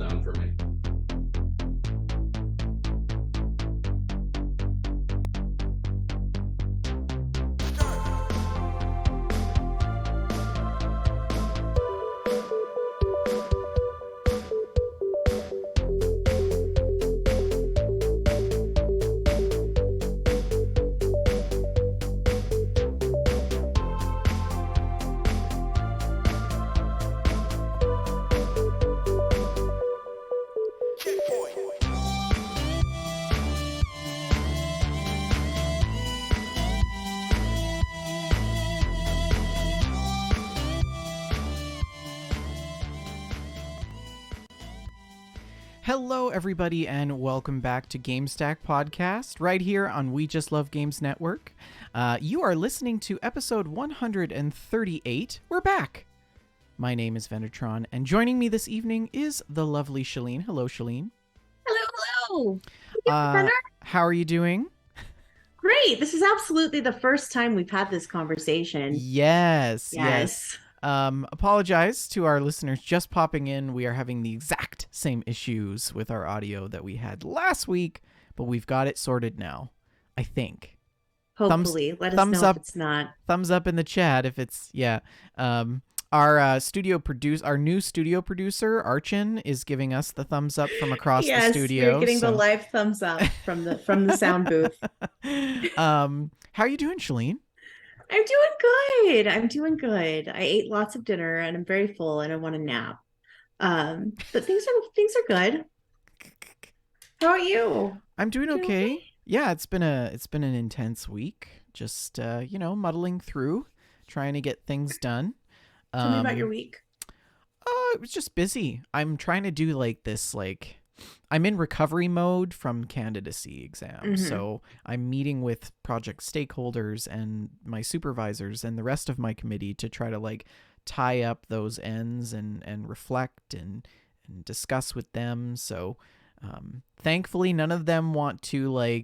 down for me. Hello, everybody, and welcome back to GameStack Podcast, right here on We Just Love Games Network. You are listening to episode 138. We're back. My name is Venatron, and joining me this evening is the lovely Shalene. Hello, Shalene. Hello. Thank you, how are you doing? Great. This is absolutely the first time we've had this conversation. Yes. Apologize to our listeners just popping in. We are having the exact same issues with our audio that we had last week, but we've got it sorted now, I think. Hopefully. Let us know if it's not. Thumbs up in the chat if it's, yeah. Our new studio producer, Archin, is giving us the thumbs up from across the studio. Yes, we're getting the live thumbs up from the sound booth. How are you doing, Shalene? I'm doing good. I ate lots of dinner and I'm very full and I want a nap. But things are good. How are you? I'm doing okay. Yeah, it's been an intense week. Just muddling through, trying to get things done. Tell me about your week. It was just busy. I'm trying to do I'm in recovery mode from candidacy exam. Mm-hmm. So I'm meeting with project stakeholders and my supervisors and the rest of my committee to try to tie up those ends and reflect and discuss with them. So thankfully none of them want to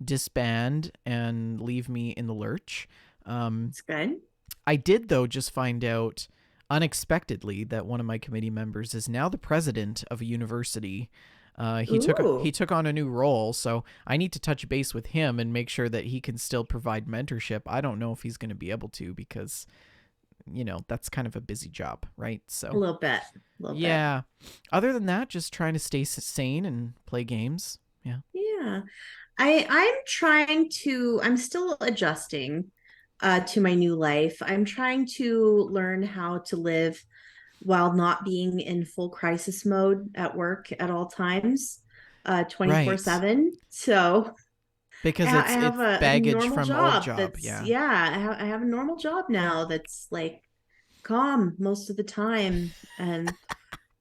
disband and leave me in the lurch. It's good. I did, though, just find out unexpectedly that one of my committee members is now the president of a university. He took on a new role, so I need to touch base with him and make sure that he can still provide mentorship. I don't know if he's going to be able to because, that's kind of a busy job, right? So a little bit. Yeah. Other than that, just trying to stay sane and play games. Yeah. Yeah. I'm still adjusting to my new life. I'm trying to learn how to live while not being in full crisis mode at work at all times, 24/7. So because it's baggage from old job. I have a normal job now that's calm most of the time. And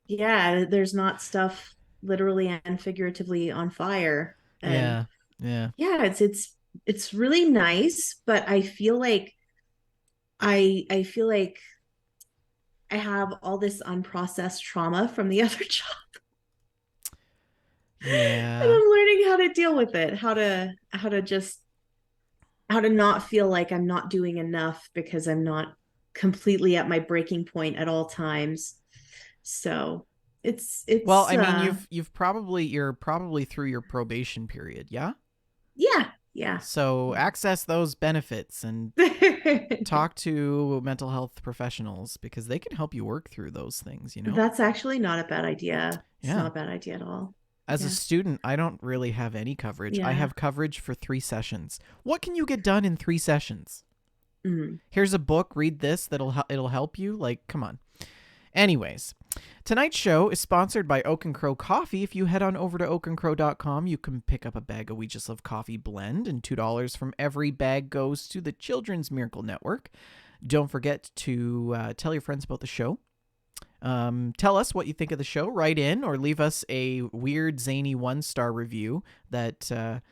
there's not stuff literally and figuratively on fire. And it's really nice, but I feel like I have all this unprocessed trauma from the other job. Yeah. And I'm learning how to deal with it, how to not feel like I'm not doing enough because I'm not completely at my breaking point at all times. So it's well, I mean, you're probably through your probation period, yeah? Yeah. So access those benefits and talk to mental health professionals because they can help you work through those things, That's actually not a bad idea. It's not a bad idea at all. As a student, I don't really have any coverage. I have coverage for 3 sessions. What can you get done in 3 sessions? Mm. Here's a book, read this, it'll help you. Come on. Anyways, tonight's show is sponsored by Oak and Crow Coffee. If you head on over to oakandcrow.com, you can pick up a bag of We Just Love Coffee blend, and $2 from every bag goes to the Children's Miracle Network. Don't forget to tell your friends about the show. Tell us what you think of the show. Write in or leave us a weird, zany 1-star review that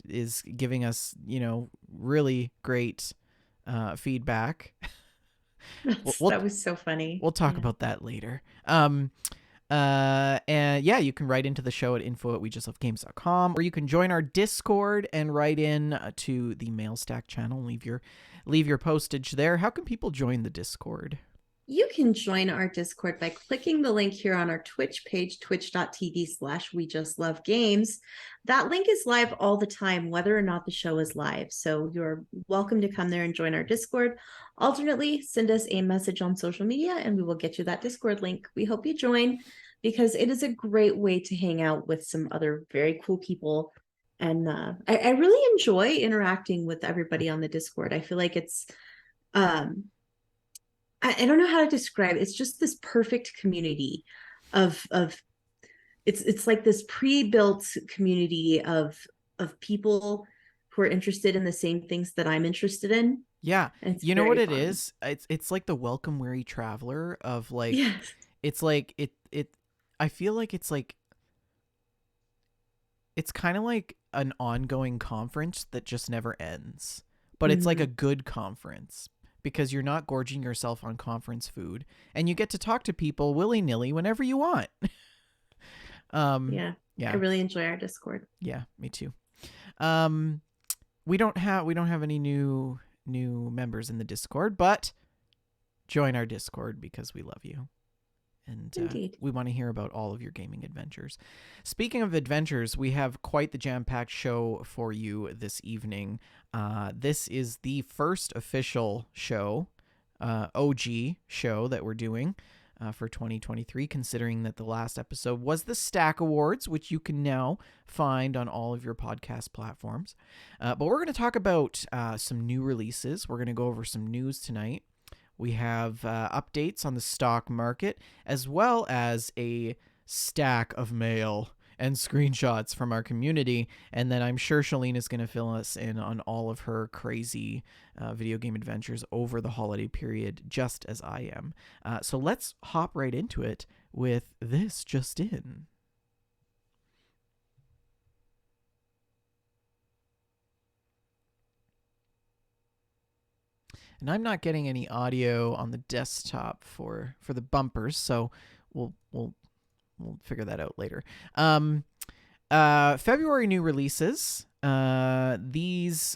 is giving us, really great feedback. That was so funny. We'll talk about that later. And you can write into the show at info@wejustlovegames.com, or you can join our Discord and write in to the Mailstack channel. Leave your postage there. How can people join the Discord? You can join our Discord by clicking the link here on our Twitch page, twitch.tv/We Just Love Games. That link is live all the time, whether or not the show is live. So you're welcome to come there and join our Discord. Alternately, send us a message on social media and we will get you that Discord link. We hope you join because it is a great way to hang out with some other very cool people. And I really enjoy interacting with everybody on the Discord. I feel like it's um, I don't know how to describe it. It's just this perfect community of it's like this pre-built community of people who are interested in the same things that I'm interested in. Yeah. And it's You know what very it fun. is? It's like the welcome weary traveler of like Yes. it's like it I feel like it's kind of like an ongoing conference that just never ends. But it's like a Mm-hmm. good conference because you're not gorging yourself on conference food and you get to talk to people willy-nilly whenever you want. um Yeah. I yeah. really enjoy our Discord. Yeah, me too. Um we don't have any new members in the Discord, but join our Discord because we love you and Indeed. we want to hear about all of your gaming adventures. Speaking of adventures, we have quite the jam-packed show for you this evening. This is the first official show, OG show that we're doing for 2023, considering that the last episode was the Stack Awards, which you can now find on all of your podcast platforms. But we're going to talk about some new releases. We're going to go over some news tonight. We have updates on the stock market, as well as a stack of mail and screenshots from our community. And then I'm sure Shalene is going to fill us in on all of her crazy video game adventures over the holiday period, just as I am. So let's hop right into it with this just in. And I'm not getting any audio on the desktop for the bumpers, so we'll figure that out later. February new releases. These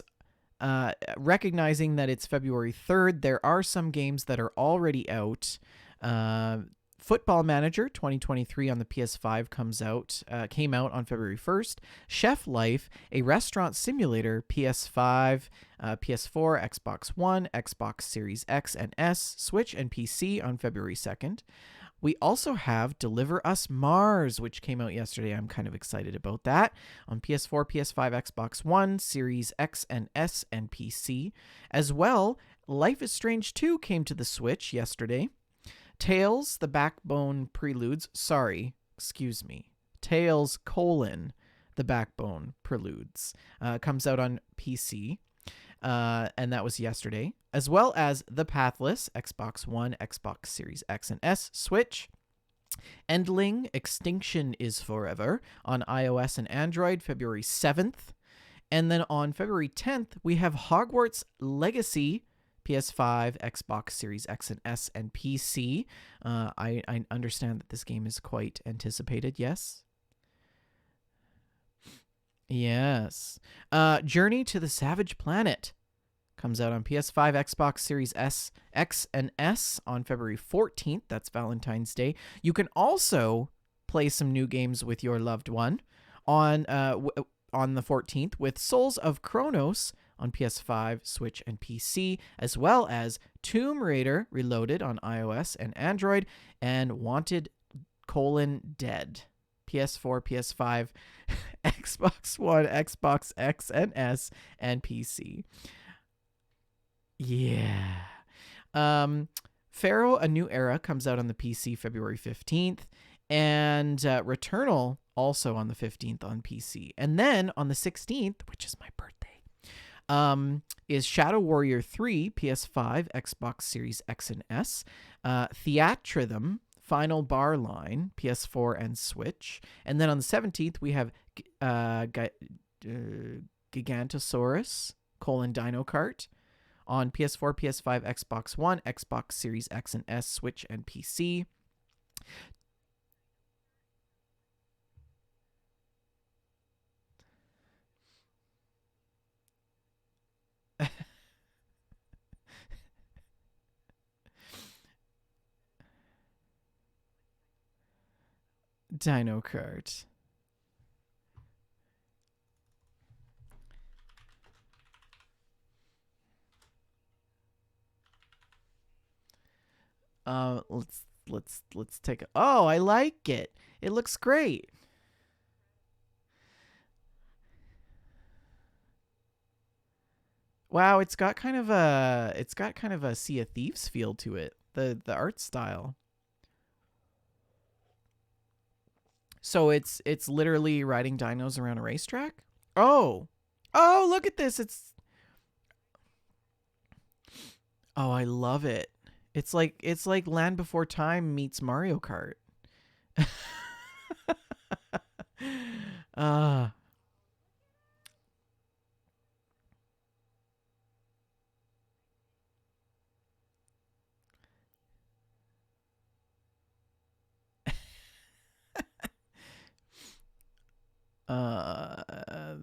recognizing that it's February 3rd, there are some games that are already out. Football Manager 2023 on the PS5 came out on February 1st. Chef Life, a restaurant simulator, PS5, PS4, Xbox One, Xbox Series X and S, Switch, and PC on February 2nd. We also have Deliver Us Mars, which came out yesterday. I'm kind of excited about that. On PS4, PS5, Xbox One, Series X and S, and PC. As well, Life is Strange 2 came to the Switch yesterday. Tales, the Backbone Preludes. Excuse me. Tales, the Backbone Preludes. Comes out on PC. And that was yesterday, as well as The Pathless, Xbox One, Xbox Series X and S, Switch. Endling, Extinction is Forever on iOS and Android, February 7th. And then on February 10th, we have Hogwarts Legacy, PS5, Xbox Series X and S, and PC. I understand that this game is quite anticipated, yes? Yes. Journey to the Savage Planet comes out on PS5, Xbox Series S, X, and S on February 14th. That's Valentine's Day. You can also play some new games with your loved one on the 14th with Souls of Kronos on PS5, Switch, and PC, as well as Tomb Raider Reloaded on iOS and Android, and Wanted: Dead. PS4, PS5, Xbox One, Xbox X and S, and PC. Yeah. Pharaoh: A New Era comes out on the PC February 15th, and Returnal also on the 15th on PC. And then on the 16th, which is my birthday, is Shadow Warrior 3, PS5, Xbox Series X and S, Theatrhythm, Final Bar Line, PS4 and Switch. And then on the 17th, we have Gigantosaurus, Dino Kart on PS4, PS5, Xbox One, Xbox Series X and S, Switch, and PC. Dino Kart. Let's take a. Oh, I like it. It looks great. Wow, it's got kind of a Sea of Thieves feel to it. The art style. So it's literally riding dinos around a racetrack. Oh, oh, look at this! Oh, I love it. It's like Land Before Time meets Mario Kart. uh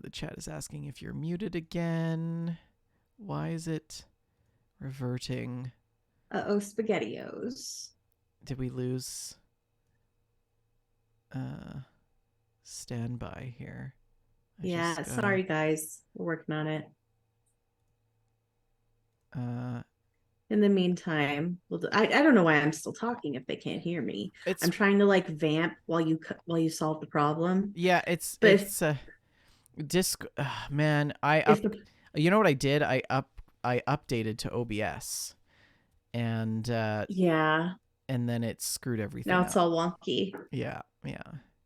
the chat is asking if you're muted again. Why is it reverting? SpaghettiOs. Did we lose standby here? Yeah, sorry guys. We're working on it. In the meantime, I don't know why I'm still talking if they can't hear me. I'm trying to like vamp while you solve the problem. Yeah, it's disc. Man, you know what I did? I updated to OBS, and yeah, and then it screwed everything. Now it's all wonky. Yeah.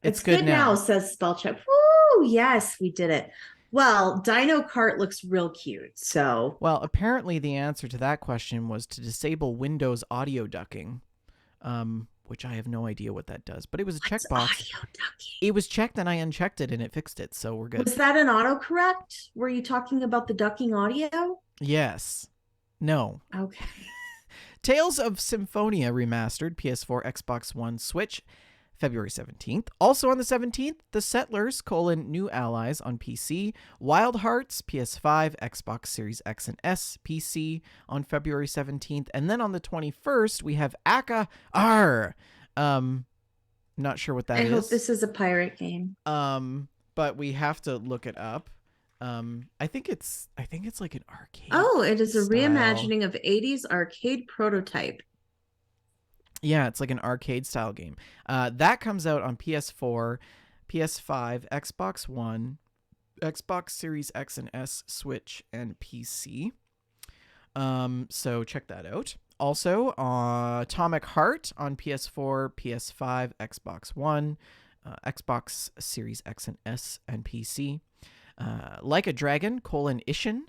It's good now. Says spell check. Woo! Yes, we did it. Well, Dino Kart looks real cute. So, well, apparently the answer to that question was to disable Windows audio ducking, which I have no idea what that does. But it was a checkbox. It was checked, and I unchecked it, and it fixed it. So we're good. Was that an autocorrect? Were you talking about the ducking audio? Yes. No. Okay. Tales of Symphonia Remastered, PS4, Xbox One, Switch, February 17th. Also on the 17th, The Settlers, New Allies on PC, Wild Hearts, PS5, Xbox Series X and S, PC on February 17th. And then on the 21st, we have Aka R. Not sure what that is. I hope this is a pirate game. But we have to look it up. I think it's like an arcade. Oh, it is a reimagining of 80s arcade prototype. Yeah, it's like an arcade style game. That comes out on PS4, PS5, Xbox One, Xbox Series X and S, Switch, and PC. So check that out. Also, Atomic Heart on PS4, PS5, Xbox One, Xbox Series X and S, and PC. Like a Dragon, Ishin,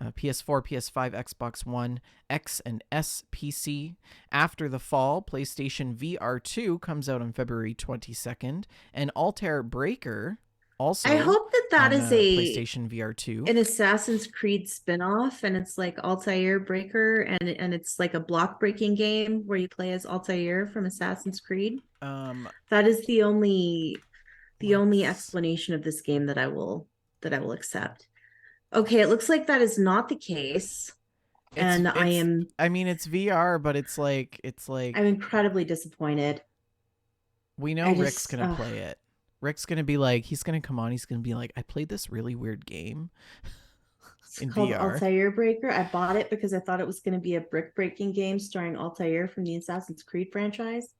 PS4, PS5, Xbox One, X and S, PC. After the Fall, PlayStation VR2 comes out on February 22nd. And Altair Breaker also. I hope that is a PlayStation VR2. An Assassin's Creed spinoff, and it's like Altair Breaker, and it's like a block breaking game where you play as Altair from Assassin's Creed. That is the only explanation of this game that I will accept. Okay, it looks like that is not the case. I mean, it's VR, but it's like I'm incredibly disappointed. We know Rick's gonna play it. Rick's gonna be like, he's gonna come on, he's gonna be like, I played this really weird game. It's called VR. Altair Breaker. I bought it because I thought it was gonna be a brick breaking game starring Altair from the Assassin's Creed franchise.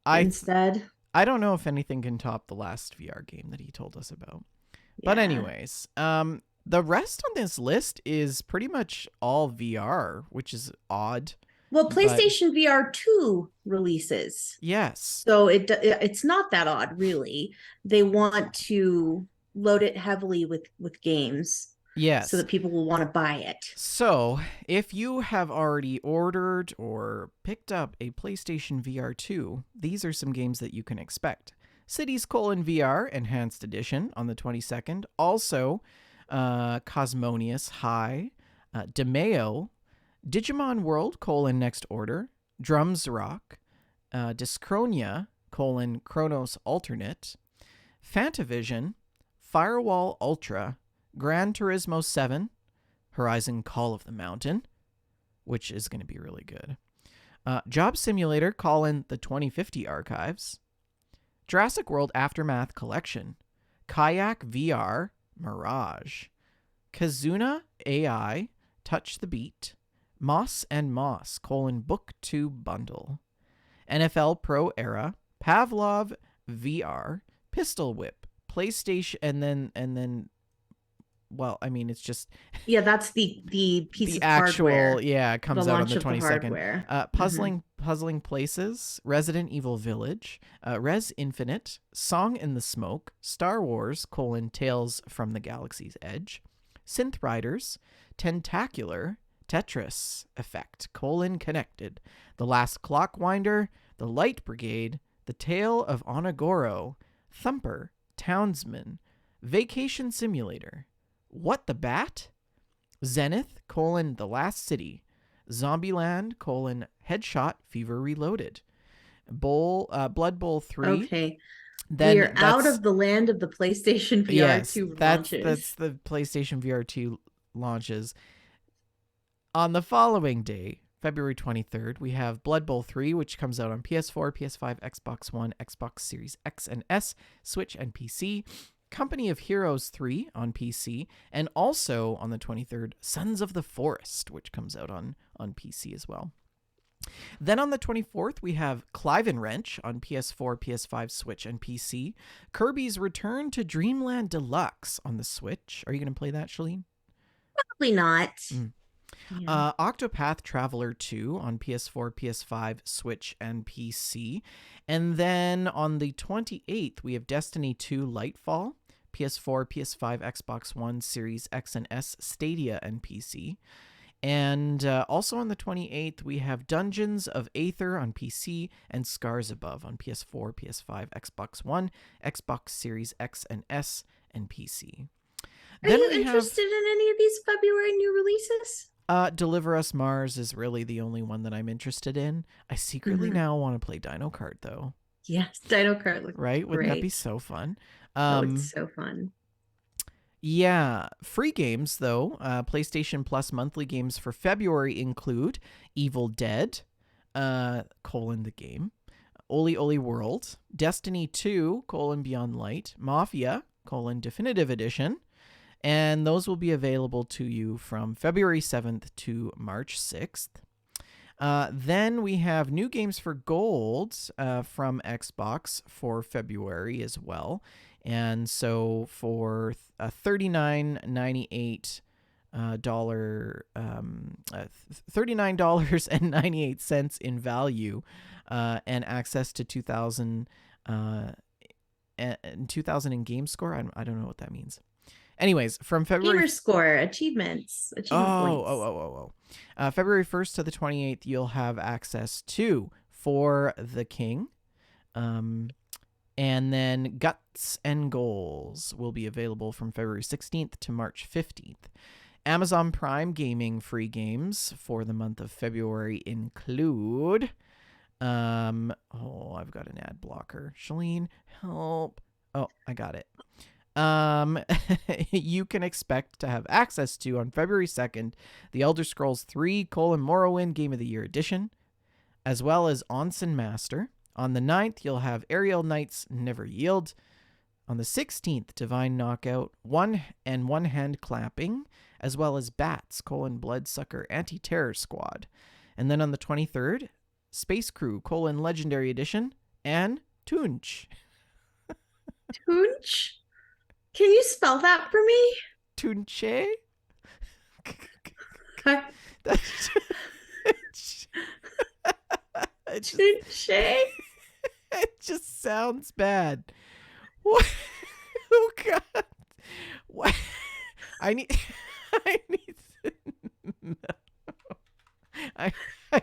Instead, I don't know if anything can top the last VR game that he told us about. Yeah. But anyways, the rest on this list is pretty much all VR, which is odd. Well, PlayStation VR 2 releases. Yes. So it's not that odd, really. They want to load it heavily with games. Yes. So that people will want to buy it. So if you have already ordered or picked up a PlayStation VR 2, these are some games that you can expect. Cities: VR Enhanced Edition on the 22nd. Also, Cosmonius High, DeMeo, Digimon World: Next Order, Drums Rock, Dyschronia: Chronos Alternate, Fantavision, Firewall Ultra, Gran Turismo 7, Horizon Call of the Mountain, which is going to be really good. Job Simulator: The 2050 Archives, Jurassic World Aftermath Collection, Kayak VR Mirage, Kazuna AI Touch the Beat, Moss and Moss: Book 2 Bundle, NFL Pro Era, Pavlov VR, Pistol Whip, PlayStation, and then well, I mean, it's just Yeah, that's the piece the of actual, hardware. yeah, it The comes out on launch the of the 22nd. hardware. Puzzling Places, Resident Evil Village, Res Infinite, Song in the Smoke, Star Wars: Tales from the Galaxy's Edge, Synth Riders, Tentacular, Tetris Effect: Connected, The Last Clockwinder, The Light Brigade, The Tale of Onagoro, Thumper, Townsman, Vacation Simulator, What the Bat, Zenith: The Last City, Zombieland: Headshot Fever Reloaded, Blood Bowl 3. Okay. Then We are out of the land of the PlayStation VR 2 that's launches. the PlayStation VR 2 launches. On the following day, February 23rd, we have Blood Bowl 3, which comes out on PS4, PS5, Xbox One, Xbox Series X and S, Switch, and PC. Company of Heroes 3 on PC, and also on the 23rd, Sons of the Forest, which comes out on PC as well. Then on the 24th, we have Clive and Wrench on PS4, PS5, Switch, and PC. Kirby's Return to Dreamland Deluxe on the Switch. Are you going to play that, Shalene? Probably not. Yeah. Octopath Traveler 2 on PS4, PS5, Switch, and PC. And then on the 28th, we have Destiny 2 Lightfall, PS4, PS5, Xbox One, Series X and S, Stadia, and PC. And also on the 28th, we have Dungeons of Aether on PC and Scars Above on PS4, PS5, Xbox One, Xbox Series X and S, and PC. Are you interested in any of these February new releases? Deliver Us Mars is really the only one that I'm interested in. I secretly now want to play Dino Kart, though. Yes, Dino Kart looks right. Wouldn't that be so fun? That looks so fun. Yeah. Free games, though. PlayStation Plus monthly games for February include Evil Dead, the game, Oli Oli World, Destiny 2, Beyond Light, Mafia, Definitive Edition, and those will be available to you from February 7th to March 6th. Then we have new games for gold from Xbox for February as well. And so for $39.98 $39.98 in value, and access to 2,000 in game score. I don't know what that means. Anyways, from February... Gamer score, achievements, points. February 1st to the 28th, you'll have access to For the King. And then Guts and Goals will be available from February 16th to March 15th. Amazon Prime gaming free games for the month of February include... I've got an ad blocker. Shalene, help. Oh, I got it. You can expect to have access to, on February 2nd, The Elder Scrolls 3: Morrowind Game of the Year Edition, as well as Onsen Master. On the 9th, you'll have Aerial Knights Never Yield. On the 16th, Divine Knockout, One Hand Clapping, as well as Bats: Bloodsucker Anti-Terror Squad. And then on the 23rd, Space Crew: Legendary Edition, and Tunch. Tunch? Can you spell that for me? Tunche? Tunche? It just sounds bad. What? Oh God! What? I need to know. I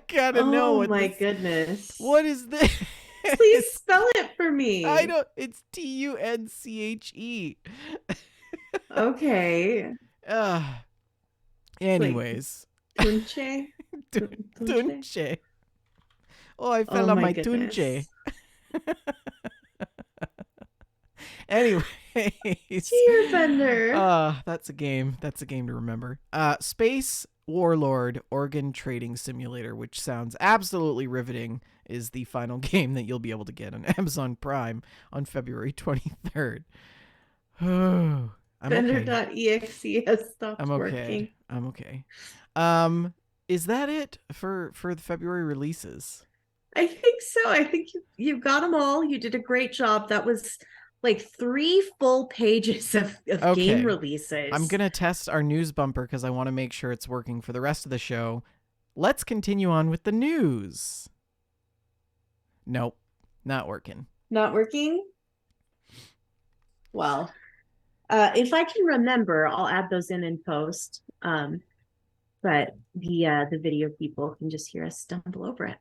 gotta know. Oh my goodness! What is this? Please spell it for me. I don't. It's Tunche. Okay. Anyways. Tunche. Tunche. Oh, I fell on my tunche. Anyways. Tearbender. That's a game. That's a game to remember. Space Warlord Organ Trading Simulator, which sounds absolutely riveting, is the final game that you'll be able to get on Amazon Prime on February 23rd. I'm okay. Bender.exe has stopped I'm okay. working. I'm okay. Um, is that it for the February releases? I think so. I think you got them all. You did a great job. That was like 3 full pages of game Okay. I'm releases. going to test our news bumper because I want to make sure it's working for the rest of the show. Let's continue on with the news. Nope, not working. Not working? Well, if I can remember, I'll add those in post. But the video people can just hear us stumble over it.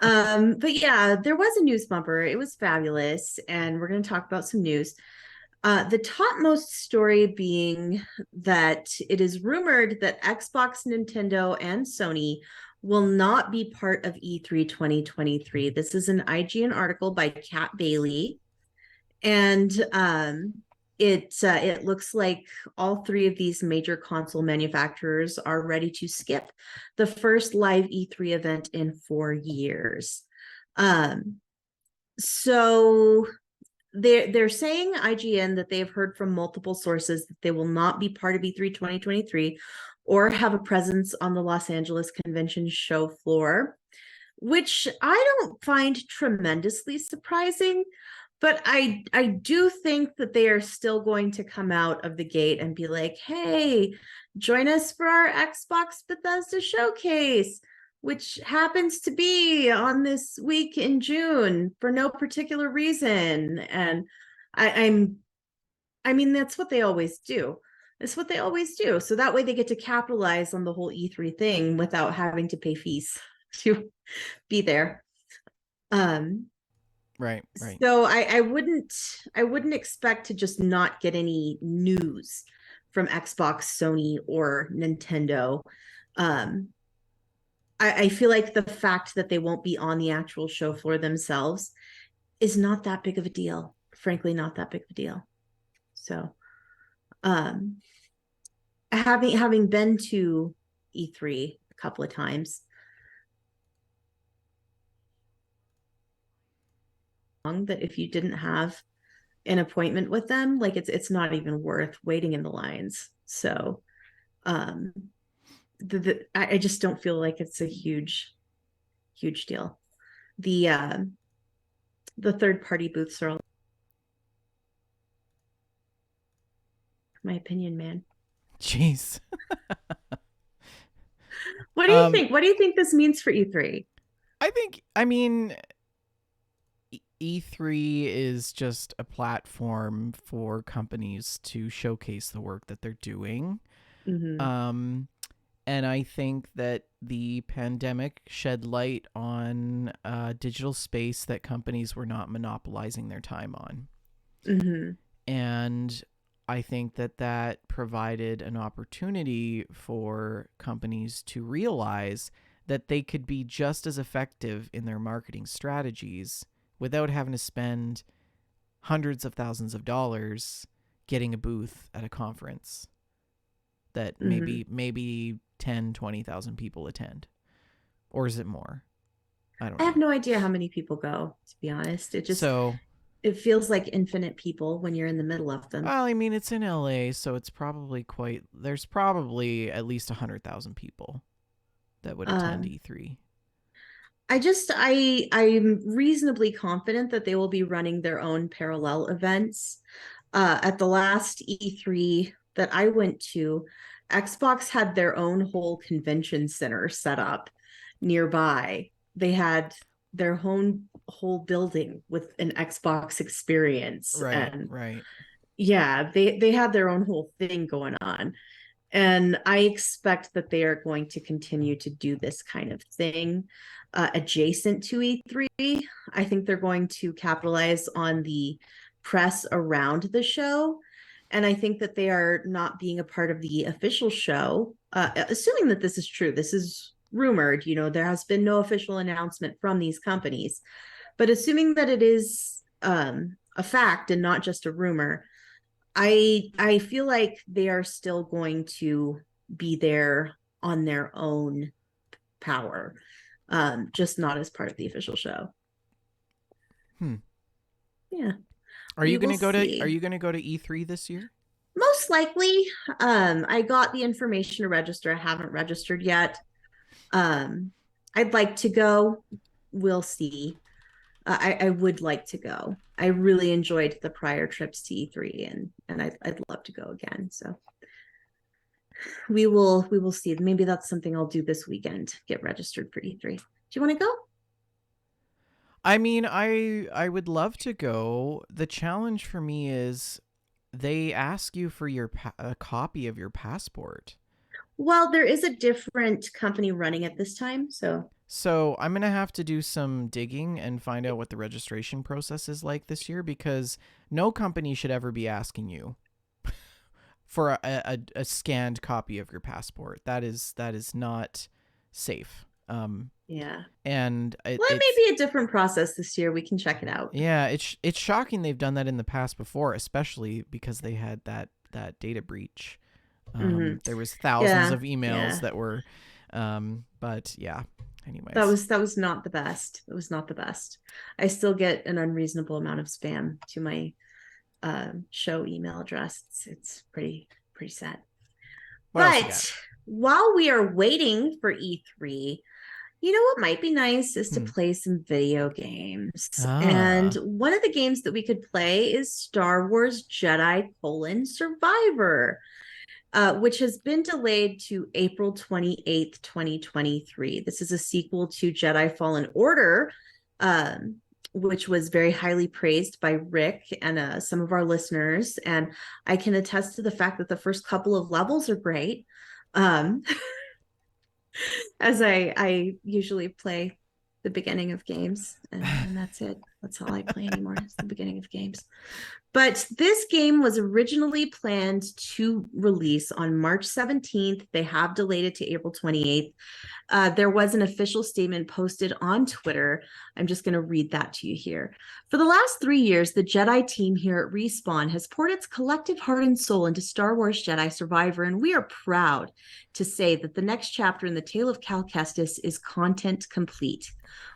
But yeah, there was a news bumper. It was fabulous, and we're going to talk about some news. The topmost story being that it is rumored that Xbox, Nintendo, and Sony will not be part of E3 2023. This is an IGN article by Kat Bailey, and it looks like all three of these major console manufacturers are ready to skip the first live E3 event in 4 years. So they're saying IGN that they've heard from multiple sources that they will not be part of E3 2023 or have a presence on the Los Angeles Convention show floor, which I don't find tremendously surprising. But I do think that they are still going to come out of the gate and be like, hey, join us for our Xbox Bethesda showcase, which happens to be on this week in June for no particular reason. And I mean, that's what they always do. It's what they always do. So that way they get to capitalize on the whole E3 thing without having to pay fees to be there. Right. So I wouldn't expect to just not get any news from Xbox, Sony, or Nintendo. Um, I feel like the fact that they won't be on the actual show floor themselves is not that big of a deal. Frankly, not that big of a deal. So, um, having been to E3 a couple of times, that if you didn't have an appointment with them, like it's not even worth waiting in the lines. So, um, I just don't feel like it's a huge deal. The third party booths are, my opinion, man. Jeez. What do you think? What do you think this means for E3? I mean, E3 is just a platform for companies to showcase the work that they're doing. Mm-hmm. And I think that the pandemic shed light on digital space that companies were not monopolizing their time on. Mm-hmm. And I think that that provided an opportunity for companies to realize that they could be just as effective in their marketing strategies without having to spend hundreds of thousands of dollars getting a booth at a conference that maybe 10, 20,000 people attend. Or is it more? I don't I know. have no idea how many people go, to be honest. It feels like infinite people when you're in the middle of them. Well, I mean, it's in LA, so it's probably there's probably at least 100,000 people that would attend E3. I'm reasonably confident that they will be running their own parallel events. At the last E3 that I went to, Xbox had their own whole convention center set up nearby. They had their own whole building with an Xbox experience. Right, And right. yeah, they had their own whole thing going on. And I expect that they are going to continue to do this kind of thing adjacent to E3. I think they're going to capitalize on the press around the show. And I think that they are not being a part of the official show, assuming that this is true. This is rumored, there has been no official announcement from these companies. But assuming that it is a fact and not just a rumor, I feel like they are still going to be there on their own power, just not as part of the official show. Hmm. Yeah, Are we you will gonna go to Are see. you gonna go to E3 this year? Most likely. I got the information to register. I haven't registered yet. Um, I'd like to go. We'll see. I would like to go. I really enjoyed the prior trips to E3, and I'd love to go again. So we will see. Maybe that's something I'll do this weekend. Get registered for E3. Do you want to go? I mean, I would love to go. The challenge for me is they ask you for a copy of your passport. Well, there is a different company running it this time, so So I'm gonna have to do some digging and find out what the registration process is like this year because no company should ever be asking you for a scanned copy of your passport. That is not safe. yeah. And Well, it it's may be a different process this year. We can check it out. yeah, it's shocking they've done that in the past before, especially because they had that data breach. Mm-hmm. There was thousands Yeah, of emails yeah. that were, but yeah. That Anyways, was that was not the best. It was not the best. I still get an unreasonable amount of spam to my show email address. It's pretty sad. what else you got? But while we are waiting for E3, you know what might be nice is to Hmm. play some video games. And Ah. one of the games that we could play is Star Wars Jedi Survivor, which has been delayed to April 28th, 2023. This is a sequel to Jedi Fallen Order, um, which was very highly praised by Rick and some of our listeners. And I can attest to the fact that the first couple of levels are great. Um, as I usually play the beginning of games, and that's it. That's all I play anymore. It's the beginning of games. But this game was originally planned to release on March 17th. They have delayed it to April 28th. There was an official statement posted on Twitter. I'm just going to read that to you here. For the last 3 years, the Jedi team here at Respawn has poured its collective heart and soul into Star Wars Jedi Survivor, and we are proud to say that the next chapter in the tale of Cal Kestis is content complete.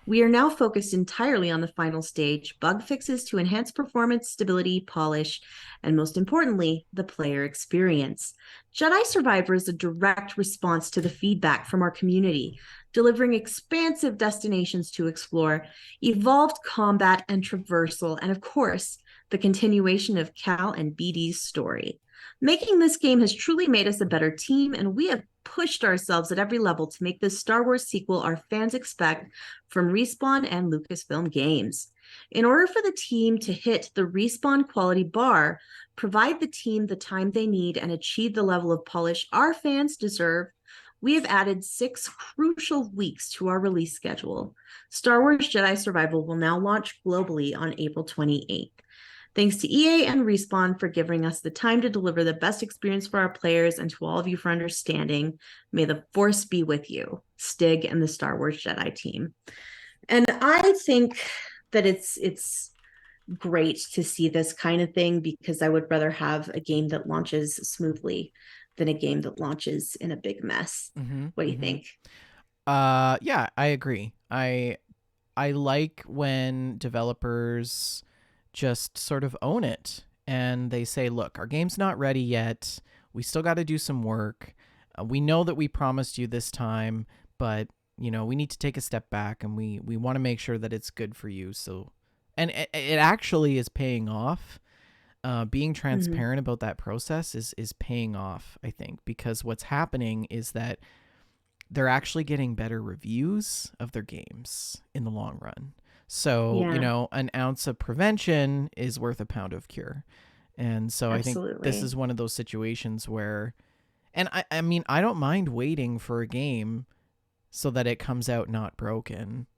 We are now focused entirely on the final stage, bug fixes to enhance performance, stability, polish, and most importantly, the player experience. Jedi Survivor is a direct response to the feedback from our community, delivering expansive destinations to explore, evolved combat and traversal, and of course, the continuation of Cal and BD's story. Making this game has truly made us a better team, and we have pushed ourselves at every level to make this Star Wars sequel our fans expect from Respawn and Lucasfilm Games. In order for the team to hit the Respawn quality bar, provide the team the time they need, and achieve the level of polish our fans deserve, we have added 6 crucial weeks to our release schedule. Star Wars Jedi Survival will now launch globally on April 28th. Thanks to EA and Respawn for giving us the time to deliver the best experience for our players, and to all of you for understanding. May the Force be with you, Stig and the Star Wars Jedi team. And I think that it's great to see this kind of thing, because I would rather have a game that launches smoothly than a game that launches in a big mess. Mm-hmm. What do you Mm-hmm. think? Yeah, I agree. I like when developers just sort of own it and they say, "Look, our game's not ready yet. We still got to do some work. We know that we promised you this time, but we need to take a step back and we want to make sure that it's good for you." So, and it actually is paying off. Being Mm-hmm. transparent about that process is paying off, I think, because what's happening is that they're actually getting better reviews of their games in the long run. So, Yeah, an ounce of prevention is worth a pound of cure. And so I think this absolutely. is one of those situations where, and I mean, I don't mind waiting for a game so that it comes out not broken.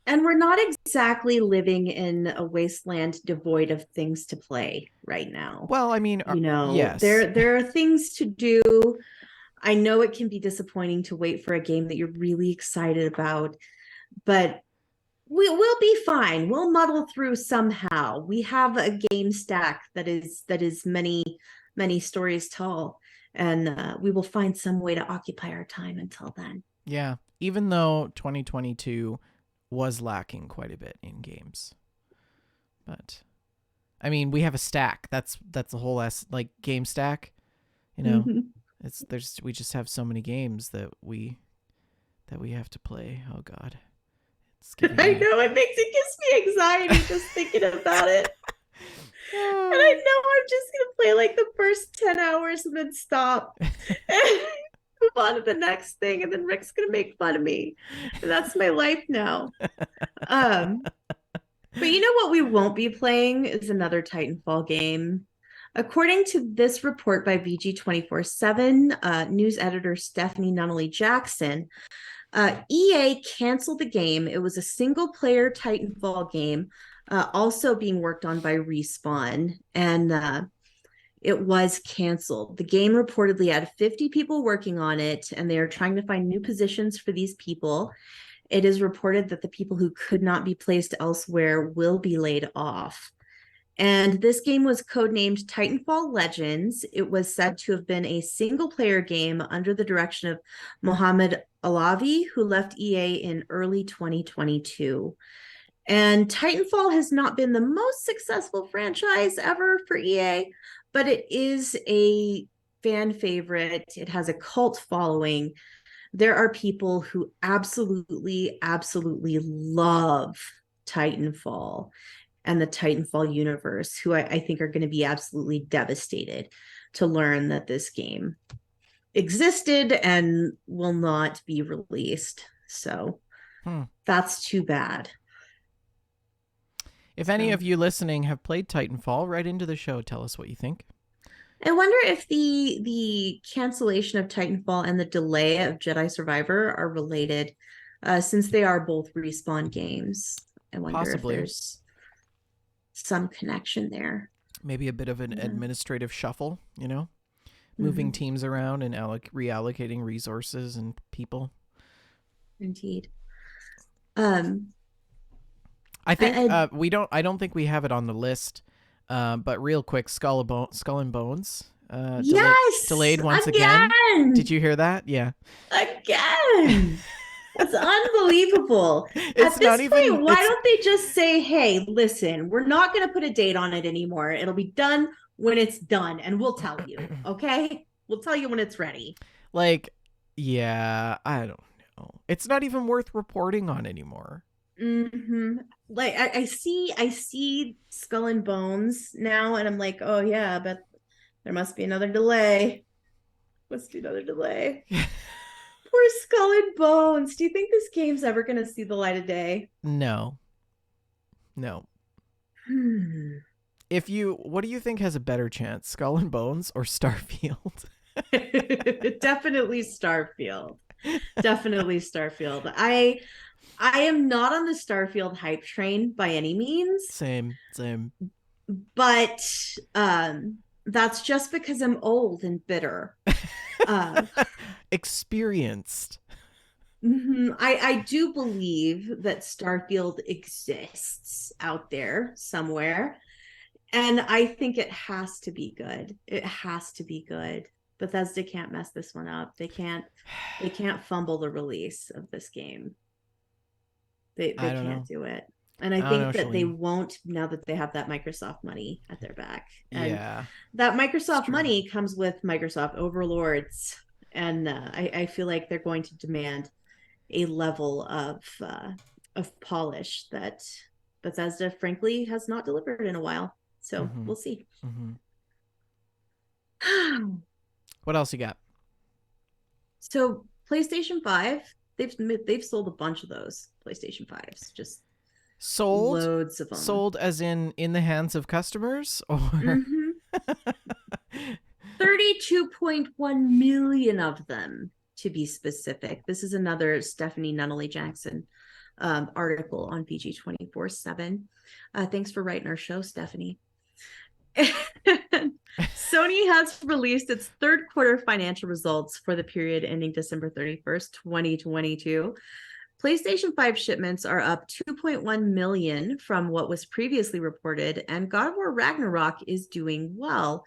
And we're not exactly living in a wasteland devoid of things to play right now. Well, I mean, yes. There are things to do. I know it can be disappointing to wait for a game that you're really excited about, but we'll be fine. We'll muddle through somehow. We have a game stack that is many stories tall, and we will find some way to occupy our time until then. Yeah. Even though 2022 was lacking quite a bit in games. But I mean, we have a stack. That's the whole like GameStack, you know. Mm-hmm. We just have so many games that we have to play. Oh god. It's giving I me know it gives me anxiety just thinking about it. And I know I'm just gonna play like the first 10 hours and then stop. And move on to the next thing, and then Rick's gonna make fun of me. And that's my life now. Um, but you know what we won't be playing is another Titanfall game. According to this report by VG247, news editor Stephanie Nunnally Jackson, EA canceled the game. It was a single player Titanfall game, also being worked on by Respawn, and it was canceled. The game reportedly had 50 people working on it, and they are trying to find new positions for these people. It is reported that the people who could not be placed elsewhere will be laid off. And this game was codenamed Titanfall Legends. It was said to have been a single player game under the direction of Mohamed Alavi, who left EA in early 2022. And Titanfall has not been the most successful franchise ever for EA, but it is a fan favorite. It has a cult following. There are people who absolutely, absolutely love Titanfall and the Titanfall universe, who I think are going to be absolutely devastated to learn that this game existed and will not be released. So that's too bad. If any of you listening have played Titanfall, write into the show. Tell us what you think. I wonder if the cancellation of Titanfall and the delay of Jedi Survivor are related, since they are both Respawn games. I wonder Possibly. if there's some connection there. Maybe a bit of an administrative shuffle, you know? Moving teams around and reallocating resources and people. Indeed. I think I don't think we have it on the list. But real quick, Skull and Bones. Yes, delayed once again. Did you hear that? Yeah. Again. That's unbelievable. At this point, why don't they just say, hey, listen, we're not going to put a date on it anymore. It'll be done when it's done, and we'll tell you, okay? We'll tell you when it's ready. Like, yeah, I don't know. It's not even worth reporting on anymore. Like, I see Skull and Bones now, and I'm like, oh, yeah, but there must be another delay. Must be another delay. Poor Skull and Bones. Do you think this game's ever going to see the light of day? No. What do you think has a better chance, Skull and Bones or Starfield? Definitely Starfield. Definitely Starfield. I am not on the Starfield hype train by any means. Same. But that's just because I'm old and bitter. Experienced. I do believe that Starfield exists out there somewhere, and I think it has to be good. It has to be good. Bethesda can't mess this one up. They can't fumble the release of this game. They can't do it. And I think that they won't, now that they have that Microsoft money at their back. And that Microsoft money comes with Microsoft overlords. And I feel like they're going to demand a level of polish that Bethesda, frankly, has not delivered in a while. So we'll see. What else you got? So PlayStation 5, they've sold a bunch of those PlayStation 5s. Just sold? Loads of them. Sold as in the hands of customers? Or 32.1 million of them, to be specific. This is another Stephanie Nunnally Jackson article on VG247. Thanks for writing our show, Stephanie. Sony has released its third quarter financial results for the period ending December 31st, 2022. PlayStation 5 shipments are up 2.1 million from what was previously reported, and God of War Ragnarok is doing well.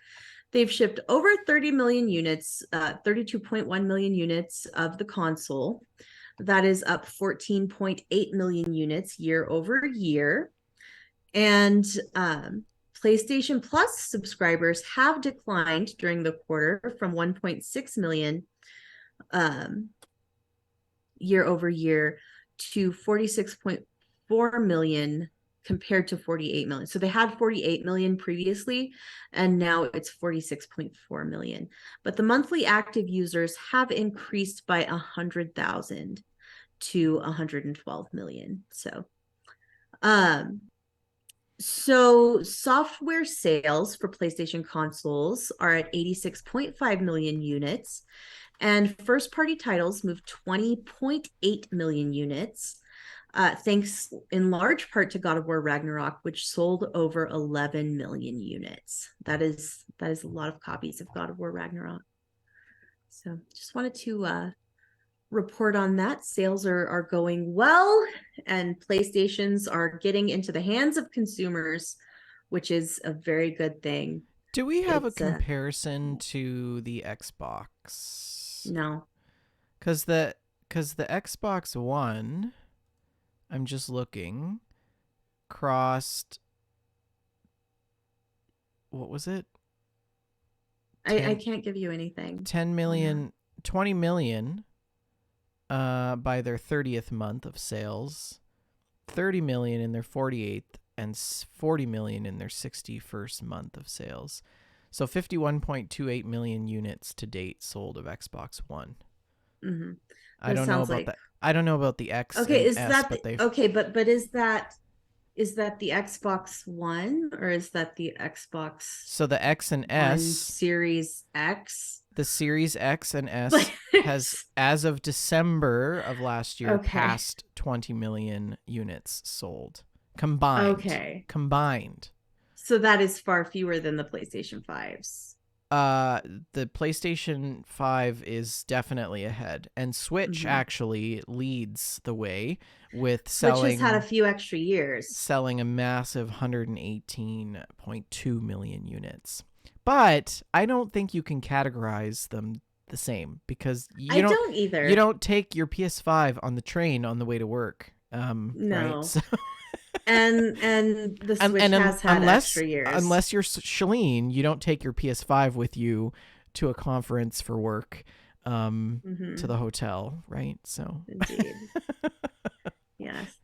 They've shipped over 30 million units, 32.1 million units of the console. That is up 14.8 million units year over year. And PlayStation Plus subscribers have declined during the quarter from 1.6 million year over year to 46.4 million compared to 48 million. So they had 48 million previously, and now it's 46.4 million. But the monthly active users have increased by 100,000 to 112 million. So software sales for PlayStation consoles are at 86.5 million units, and first-party titles moved 20.8 million units, thanks in large part to God of War Ragnarok, which sold over 11 million units. That is a lot of copies of God of War Ragnarok. So just wanted to report on that. Sales are going well, and PlayStations are getting into the hands of consumers, which is a very good thing. Do we have a comparison to the Xbox? No. Because the Xbox One, I'm just looking, crossed, what was it? I can't give you anything. 10 million, 20 million by their 30th month of sales, 30 million in their 48th, and 40 million in their 61st month of sales. So 51.28 million units to date sold of Xbox One. Mm-hmm. I don't know about that. I don't know about the X. Okay, is S, that but but is that the Xbox One, or is that the Xbox? So the X and S, Series X. The Series X and S has, as of December of last year, passed 20 million units sold combined. Okay. Combined. So that is far fewer than the PlayStation 5s. The PlayStation 5 is definitely ahead, and Switch actually leads the way with selling. Switch has had a few extra years, selling a massive 118.2 million units. But I don't think you can categorize them the same, because you don't either. You don't take your PS5 on the train on the way to work. No. Right? So and the Switch has had extra years. Unless you're Shalene, you don't take your PS5 with you to a conference for work, to the hotel, right? So indeed. Yes.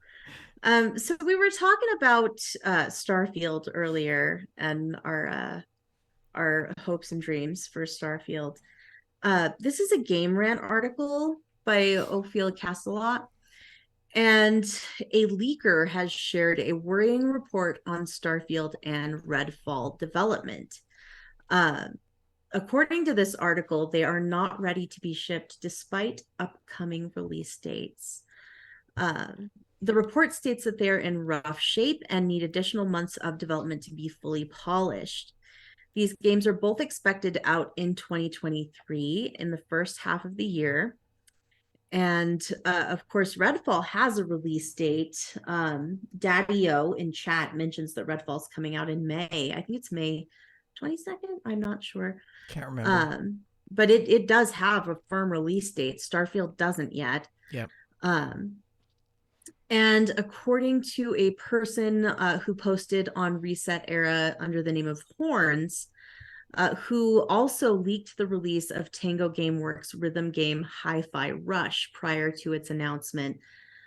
So we were talking about Starfield earlier, and our hopes and dreams for Starfield. This is a Game Rant article by Ophelia Castelot, and a leaker has shared a worrying report on Starfield and Redfall development. According to this article, they are not ready to be shipped despite upcoming release dates. The report states that they are in rough shape and need additional months of development to be fully polished. These games are both expected out in 2023 in the first half of the year. And of course, Redfall has a release date. Daddy-O in chat mentions that Redfall's coming out in May. I think it's May 22nd. I'm not sure. Can't remember. But it does have a firm release date. Starfield doesn't yet. Yep. And according to a person who posted on Reset Era under the name of Horns, who also leaked the release of Tango Gameworks' rhythm game Hi-Fi Rush prior to its announcement.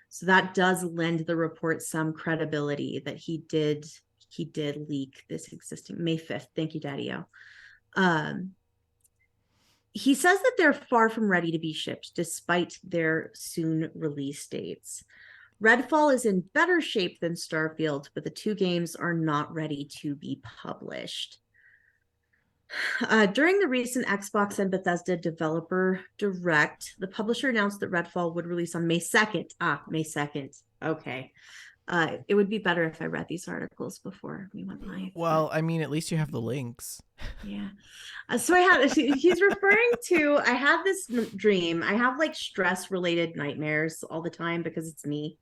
So that does lend the report some credibility that he did leak this existing May 5th. Thank you, Daddy-O. He says that they're far from ready to be shipped despite their soon release dates. Redfall is in better shape than Starfield, but the two games are not ready to be published. During the recent Xbox and Bethesda Developer Direct, the publisher announced that Redfall would release on May 2nd. May 2nd. Okay. It would be better if I read these articles before we went live. Well, I mean, at least you have the links. Yeah. So he's referring to, I had this dream. I have like stress-related nightmares all the time because it's me.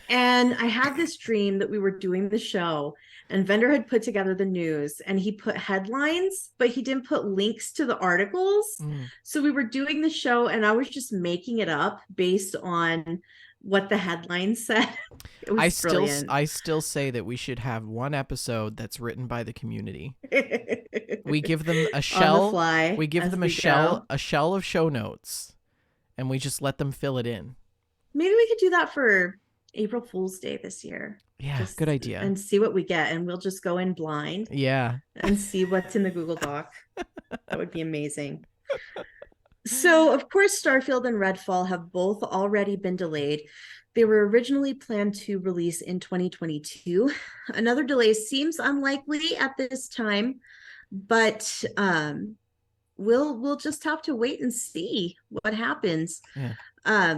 And I had this dream that we were doing the show, and Vendor had put together the news, and he put headlines, but he didn't put links to the articles. Mm. So we were doing the show, and I was just making it up based on what the headlines said. It was brilliant. I still say that we should have one episode that's written by the community. We give them a On the shell. fly We give as them we go. a shell of show notes, and we just let them fill it in. Maybe we could do that for April Fool's Day this year. Yeah, Just good idea. and see what we get, and we'll just go in blind Yeah. and see what's in the Google Doc. That would be amazing. So, of course, Starfield and Redfall have both already been delayed. They were originally planned to release in 2022. Another delay seems unlikely at this time, but we'll just have to wait and see what happens. Yeah.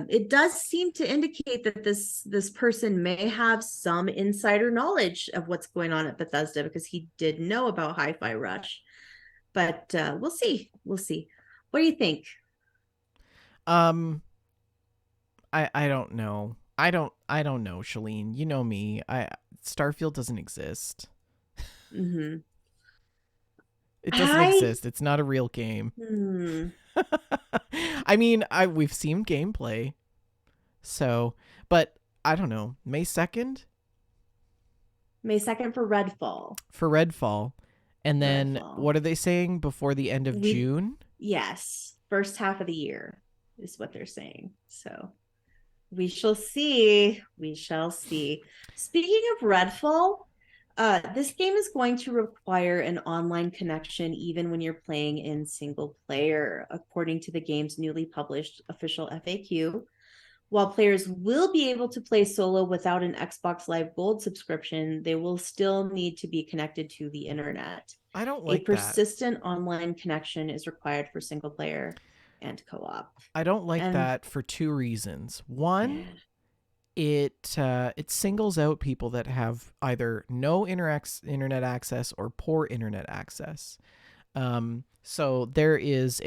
It does seem to indicate that this person may have some insider knowledge of what's going on at Bethesda, because he did know about Hi-Fi Rush. But we'll see. We'll see. What do you think? I don't know. I don't know, Shalene. You know me. Starfield doesn't exist. Mm-hmm. It doesn't exist. It's not a real game. I mean, we've seen gameplay. So, but I don't know. May 2nd? May 2nd for Redfall. For Redfall. And then what are they saying, before the end of June? Yes. First half of the year is what they're saying. So we shall see. We shall see. Speaking of Redfall, this game is going to require an online connection even when you're playing in single player, according to the game's newly published official FAQ. While players will be able to play solo without an Xbox Live Gold subscription, they will still need to be connected to the internet. I don't like a persistent online connection is required for single player and co-op. I don't like that for two reasons. One, it singles out people that have either no internet access or poor internet access. So there is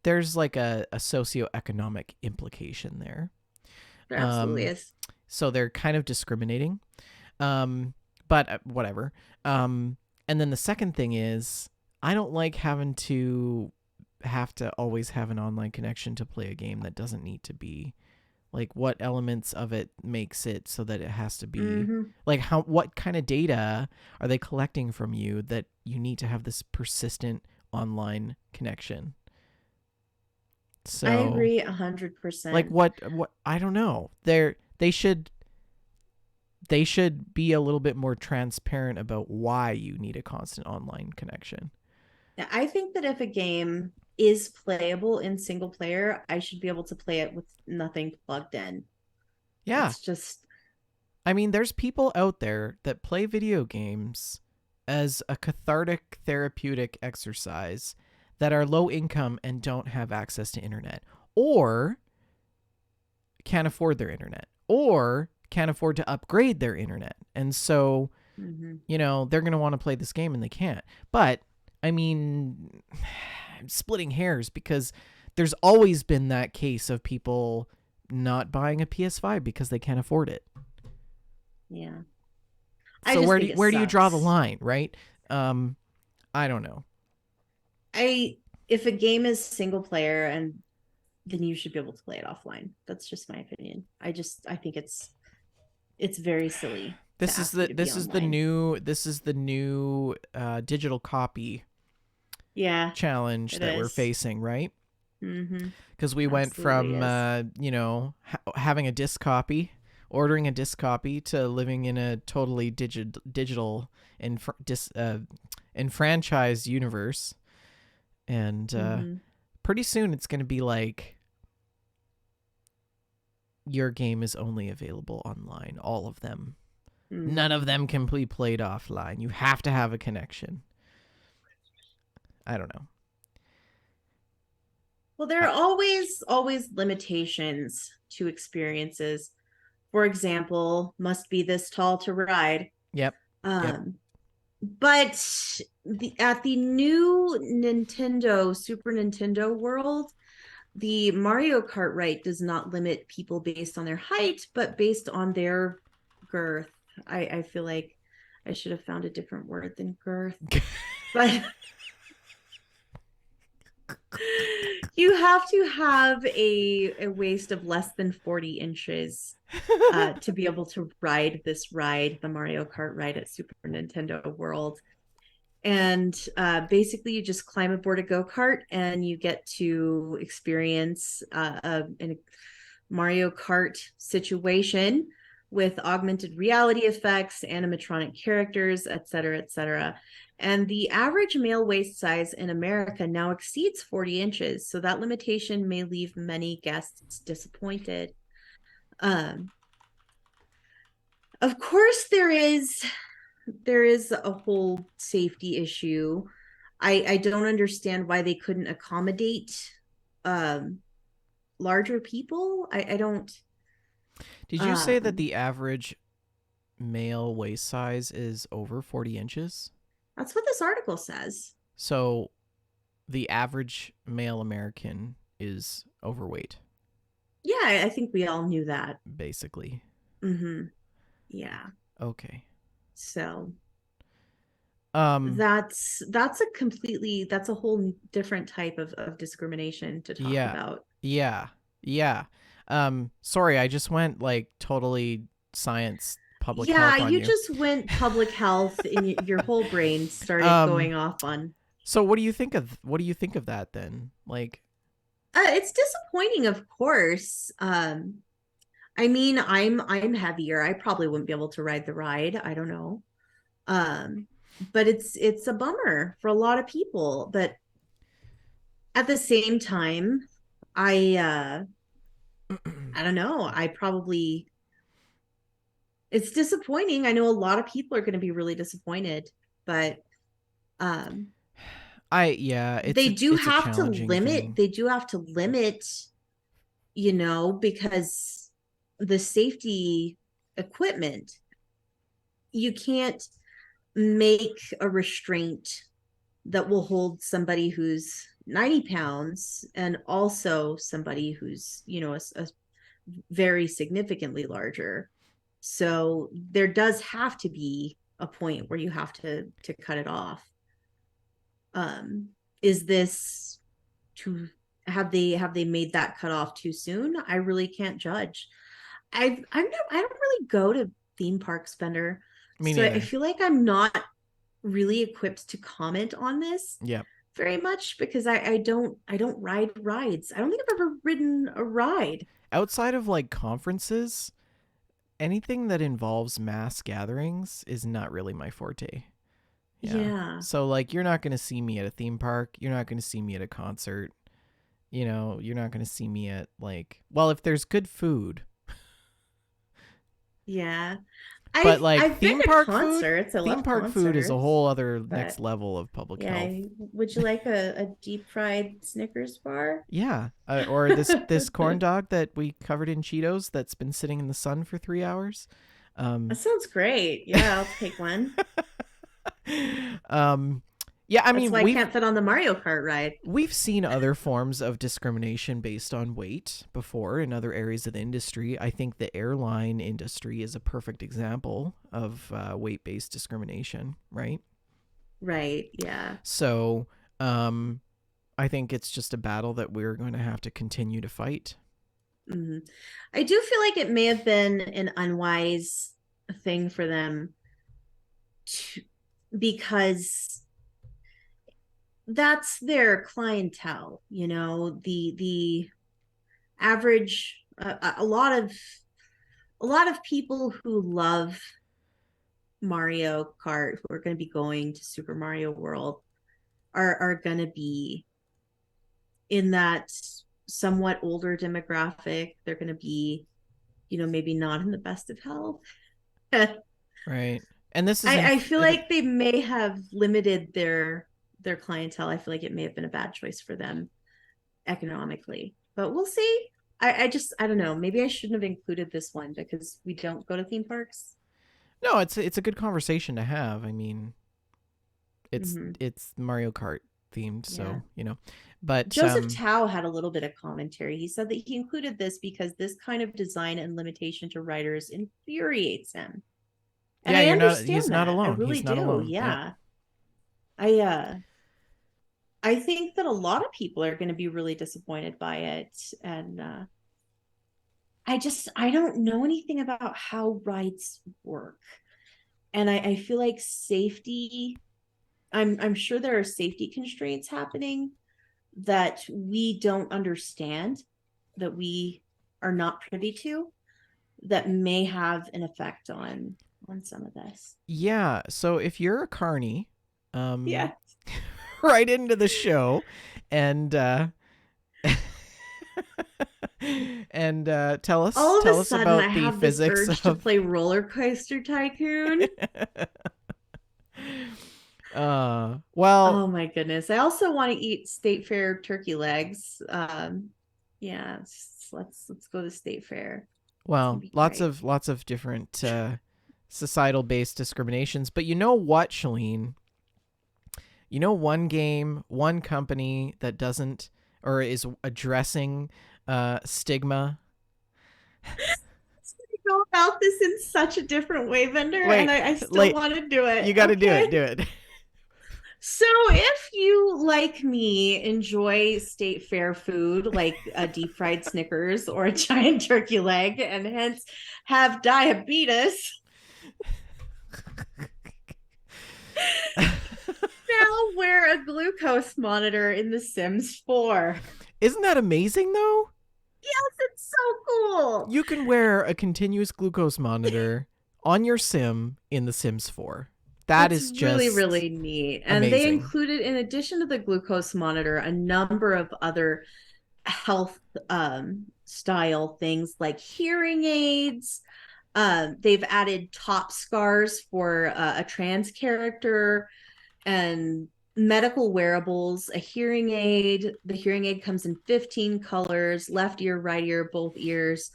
there's like a socioeconomic implication there. There absolutely is. So they're kind of discriminating. But whatever. And then the second thing is, I don't like having to always have an online connection to play a game that doesn't need to be. Like, what elements of it makes it so that it has to be like, what kind of data are they collecting from you that you need to have this persistent online connection? So I agree 100%. Like, what I don't know. They should be a little bit more transparent about why you need a constant online connection. I think that if a game is playable in single player, I should be able to play it with nothing plugged in. Yeah. It's just, I mean, there's people out there that play video games as a cathartic therapeutic exercise that are low income and don't have access to internet, or can't afford their internet, or can't afford to upgrade their internet. And so, you know, they're going to want to play this game and they can't. But I mean, I'm splitting hairs because there's always been that case of people not buying a PS5 because they can't afford it. Yeah. So where do you draw the line, right? I don't know. If a game is single player, and then you should be able to play it offline. That's just my opinion. I think it's very silly. This is the new digital copy challenge that we're facing, right? Because we went from having a disc copy, ordering a disc copy, to living in a totally digital enfranchised universe. And pretty soon it's going to be like, your game is only available online. All of them. None of them can be played offline. You have to have a connection. I don't know. Well, there are always limitations to experiences. For example, must be this tall to ride. Yep. But at the new Super Nintendo world, the Mario Kart ride does not limit people based on their height, but based on their girth. I feel like I should have found a different word than girth. But you have to have a waist of less than 40 inches to be able to ride this ride, the Mario Kart ride at Super Nintendo World. And basically, you just climb aboard a go-kart and you get to experience a Mario Kart situation with augmented reality effects, animatronic characters, etc., etc. And the average male waist size in America now exceeds 40 inches. So that limitation may leave many guests disappointed. Um, of course, there is a whole safety issue. I don't understand why they couldn't accommodate um, larger people. I don't. Did you say that the average male waist size is over 40 inches? That's what this article says. So the average male American is overweight. Yeah, I think we all knew that. Basically. Mm-hmm. Yeah. Okay. So Um that's a whole different type of discrimination to talk yeah. about. Yeah. Yeah. Sorry, I just went like totally science public Yeah, health on you you. just went public health and your whole brain started Um going off on. so what do you think of that then? Like It's disappointing, of course. I mean, I'm heavier. I probably wouldn't be able to ride the ride. I don't know. Um, but it's a bummer for a lot of people. But at the same time, I I don't know. I probably it's disappointing. I know a lot of people are going to be really disappointed, but um it's they do a have to challenging limit thing. because the safety equipment, you can't make a restraint that will hold somebody who's 90 pounds and also somebody who's, a very significantly larger. So there does have to be a point where you have to cut it off. Is this too have they made that cutoff too soon? I really can't judge. I don't really go to theme parks, Bender, Me so I neither. feel like I'm not really equipped to comment on this Yep. very much because I don't ride rides. I don't think I've ever ridden a ride. Outside of like conferences, anything that involves mass gatherings is not really my forte. Yeah. Yeah. So like you're not going to see me at a theme park, you're not going to see me at a concert. You're not going to see me at like well, if there's good food. Yeah. But I've like I've been to concerts. I theme love park food is a concerts, whole other next but level of public health. yeah, would you like a deep fried Snickers bar? Yeah, or this corn dog that we covered in Cheetos that's been sitting in the sun for 3 hours. That Um, sounds great. Yeah, I'll take one. um, yeah, I That's mean why I can't fit on the Mario Kart ride. we've seen other forms of discrimination based on weight before in other areas of the industry. I think the airline industry is a perfect example of weight based discrimination, right? Right. Yeah. So, um, I think it's just a battle that we're going to have to continue to fight. Hmm. I do feel like it may have been an unwise thing for them to, because that's their clientele, the average a lot of people who love Mario Kart, who are going to be going to Super Mario World, are going to be in that somewhat older demographic. They're going to be, maybe not in the best of health. I Right. And this is I feel like they may have limited their clientele. I feel like it may have been a bad choice for them economically, but we'll see. I don't know. Maybe I shouldn't have included this one because we don't go to theme parks. no, it's a good conversation to have. I mean, Hmm. it's Mario Kart. themed. Yeah. So, but Joseph Tao had a little bit of commentary. He said that he included this because this kind of design and limitation to writers infuriates him. And yeah, I he's understand not that. I alone. really He's not do. alone. Yeah. Yeah. I think that a lot of people are going to be really disappointed by it. And I don't know anything about how rides work. And I feel like safety, I'm sure there are safety constraints happening that we don't understand, that we are not privy to, that may have an effect on some of this. Yeah. So if you're a carny, Yeah. right into the show and and All of a tell us sudden, I about the have this physics urge to of play Roller Coaster Tycoon. well, Oh my goodness. I also want to eat State Fair turkey legs. Yeah, let's go to State Fair. It's gonna well, be lots great. of different societal based discriminations, but you know what, Shalene? You know one game, one company that doesn't or is addressing stigma. Go about this in such a different way, Vendor, and Wait, I still like want to do it. you got to do Okay. it. Do it. So if you, like me, enjoy state fair food like a deep fried Snickers or a giant turkey leg and hence have diabetes, now wear a glucose monitor in The Sims 4. Isn't that amazing though? Yes, it's so cool. You can wear a continuous glucose monitor on your sim in The Sims 4. That It's is really, just really neat. And they amazing. included, in addition to the glucose monitor, a number of other health style things like hearing aids. They've added top scars for a trans character and medical wearables, a hearing aid. The hearing aid comes in 15 colors, left ear, right ear, both ears.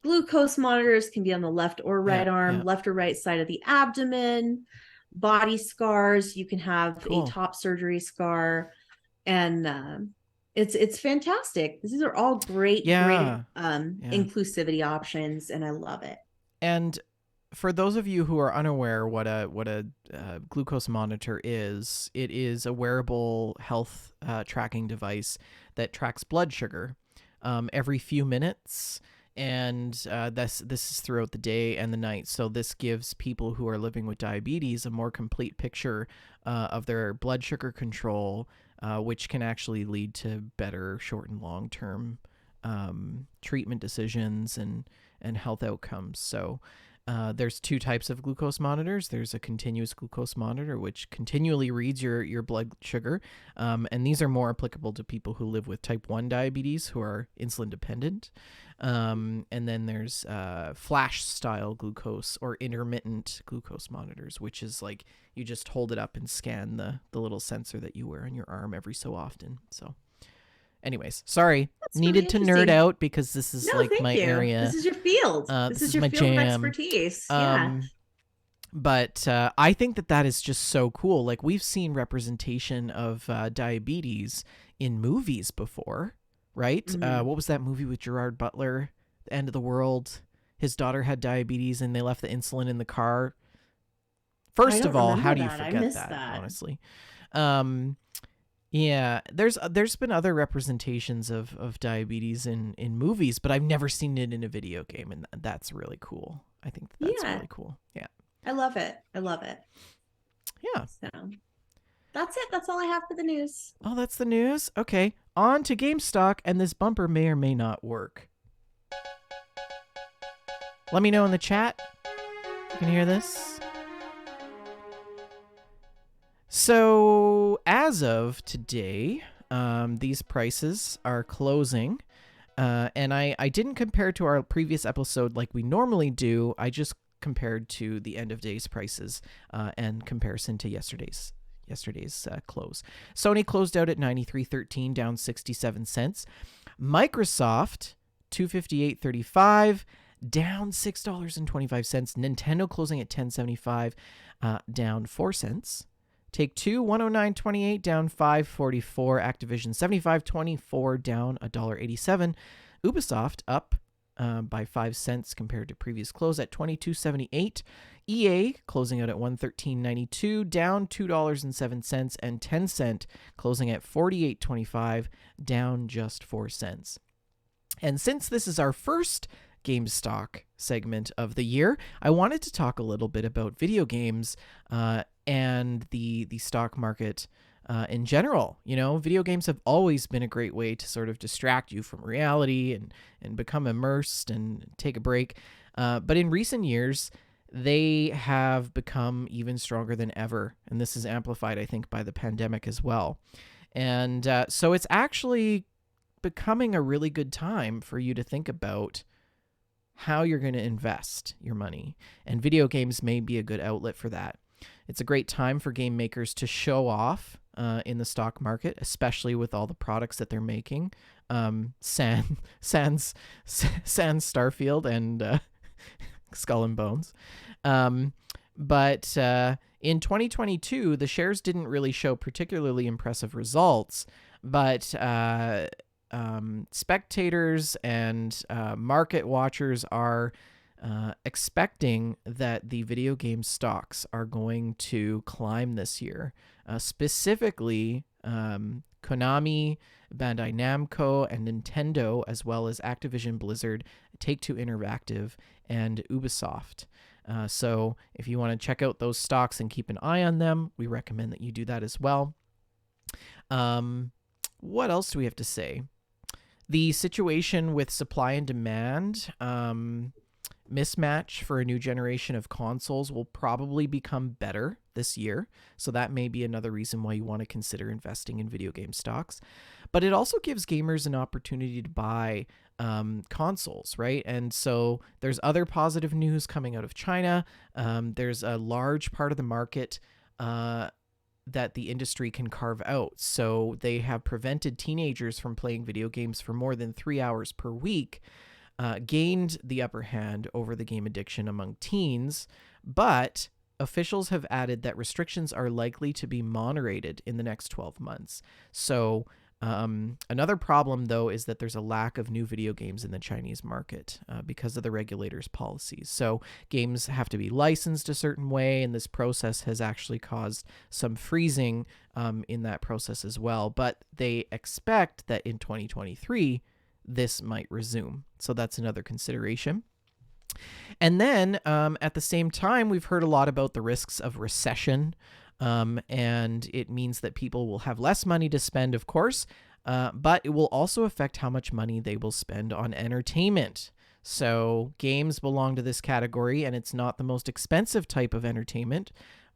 Glucose monitors can be on the left or Yeah, right arm, yeah. left or right side of the abdomen. Body scars, you can have a Cool. top surgery scar, and it's fantastic. These are all great Yeah. Yeah. inclusivity options, and I love it. And for those of you who are unaware what a glucose monitor is, it is a wearable health tracking device that tracks blood sugar every few minutes, and this is throughout the day and the night. So this gives people who are living with diabetes a more complete picture of their blood sugar control, which can actually lead to better short and long term treatment decisions and health outcomes. So there's two types of glucose monitors. There's a continuous glucose monitor, which continually reads your blood sugar. And these are more applicable to people who live with type 1 diabetes who are insulin dependent. And then there's flash style glucose or intermittent glucose monitors, which is like you just hold it up and scan the little sensor that you wear on your arm every so often. So anyways, sorry, That's really needed to nerd interesting. out because this is No, like thank my you. This area. is your field. This This is is your my field of jam. expertise. Yeah. Um, but I think that is just so cool. Like we've seen representation of diabetes in movies before, right? Mhm. What was that movie with Gerard Butler? The End of the World. His daughter had diabetes, and they left the insulin in the car. I First don't of all, how remember do you that. I forget missed that? that. Honestly, um, yeah. There's been other representations of diabetes in movies, but I've never seen it in a video game, and that's really cool. I think that's Yeah. really cool. Yeah. I love it. I love it. Yeah. So that's it. That's all I have for the news. Oh, that's the news? Okay. On to GameStock, and this bumper may or may not work. Let me know in the chat. You can hear this. So, as of today, these prices are closing. And I didn't compare to our previous episode like we normally do. I just compared to the end of day's prices and comparison to yesterday's close. Sony closed out at $93.13, down 67 cents. Microsoft $258.35, down $6.25. Nintendo closing at $10.75, down 4 cents. Take-Two 109.28 down 5.44. Activision 75.24 down $1.87. Ubisoft up by 5 cents compared to previous close at 22.78. EA closing out at 113.92 down $2.07, and Tencent closing at 48.25 down just 4 cents. And since this is our first GameStock segment of the year, I wanted to talk a little bit about video games and the stock market in general. You know, video games have always been a great way to sort of distract you from reality and become immersed and take a break. But in recent years, they have become even stronger than ever. And this is amplified, I think, by the pandemic as well. And so it's actually becoming a really good time for you to think about how you're going to invest your money. And video games may be a good outlet for that. It's a great time for game makers to show off in the stock market, especially with all the products that they're making. Sans Starfield and Skull and Bones. But in 2022, the shares didn't really show particularly impressive results, but spectators and market watchers are expecting that the video game stocks are going to climb this year. Specifically, Konami, Bandai Namco, and Nintendo, as well as Activision Blizzard, Take-Two Interactive, and Ubisoft. So if you want to check out those stocks and keep an eye on them, we recommend that you do that as well. What else do we have to say? The situation with supply and demand mismatch for a new generation of consoles will probably become better this year. So that may be another reason why you want to consider investing in video game stocks. But it also gives gamers an opportunity to buy consoles, right? And so there's other positive news coming out of China. There's a large part of the market that the industry can carve out. So they have prevented teenagers from playing video games for more than 3 hours per week, gained the upper hand over the game addiction among teens, but officials have added that restrictions are likely to be moderated in the next 12 months. So another problem, though, is that there's a lack of new video games in the Chinese market because of the regulators' policies. So games have to be licensed a certain way, and this process has actually caused some freezing in that process as well. But they expect that in 2023, this might resume. So that's another consideration. And then at the same time, we've heard a lot about the risks of recession. And it means that people will have less money to spend, of course, but it will also affect how much money they will spend on entertainment. So games belong to this category, and it's not the most expensive type of entertainment,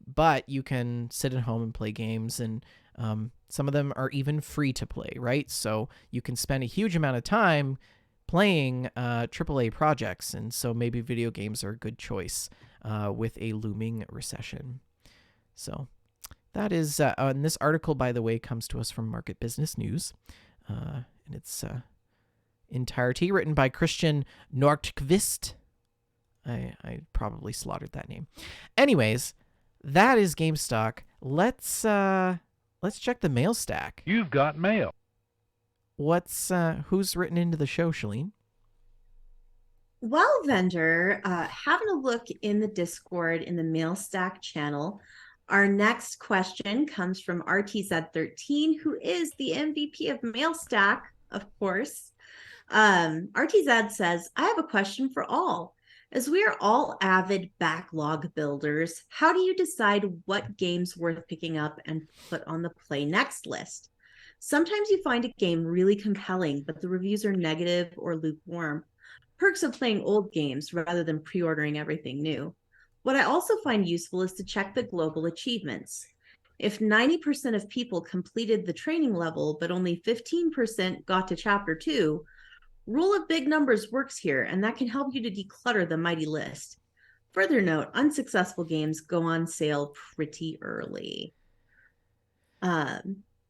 but you can sit at home and play games, and some of them are even free to play, right? So you can spend a huge amount of time playing AAA projects, and so maybe video games are a good choice with a looming recession. So that is, and this article, by the way, comes to us from Market Business News, and it's entirety written by Christian Nordqvist. I probably slaughtered that name. Anyways, that is GameStock. Let's check the mail stack. You've got mail. Who's written into the show, Shalene? Well, vendor, having a look in the Discord in the mail stack channel, our next question comes from RTZ13, who is the MVP of MailStack, of course. RTZ says, I have a question for all. As we are all avid backlog builders, how do you decide what game's worth picking up and put on the play next list? Sometimes you find a game really compelling, but the reviews are negative or lukewarm. Perks of playing old games rather than pre-ordering everything new. What I also find useful is to check the global achievements. If 90% of people completed the training level, but only 15% got to chapter 2, rule of big numbers works here, and that can help you to declutter the mighty list. Further note, unsuccessful games go on sale pretty early.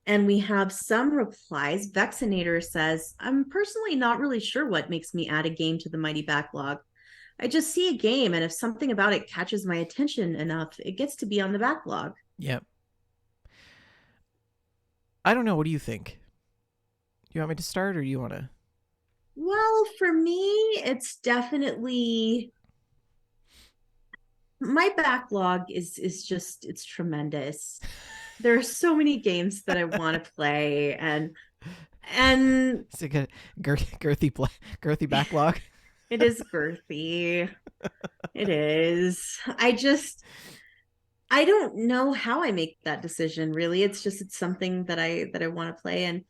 And we have some replies. Vexinator says, I'm personally not really sure what makes me add a game to the mighty backlog. I just see a game, and if something about it catches my attention enough, it gets to be on the backlog. Yep. I don't know. What do you think? You want me to start, or you want to? Well, for me, it's definitely my backlog is just it's tremendous. There are so many games that I want to play and It's like a girthy backlog. it is girthy. It is. I don't know how I make that decision really. It's something that I want to play, and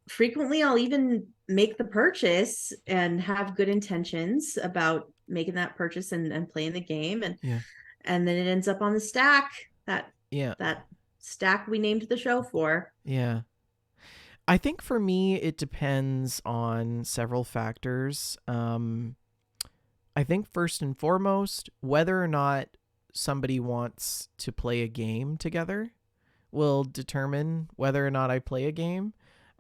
frequently I'll even make the purchase and have good intentions about making that purchase and playing the game, Yeah. and then it ends up on the stack, that Yeah. that stack we named the show for. Yeah. I think for me, it depends on several factors. I think first and foremost, whether or not somebody wants to play a game together will determine whether or not I play a game.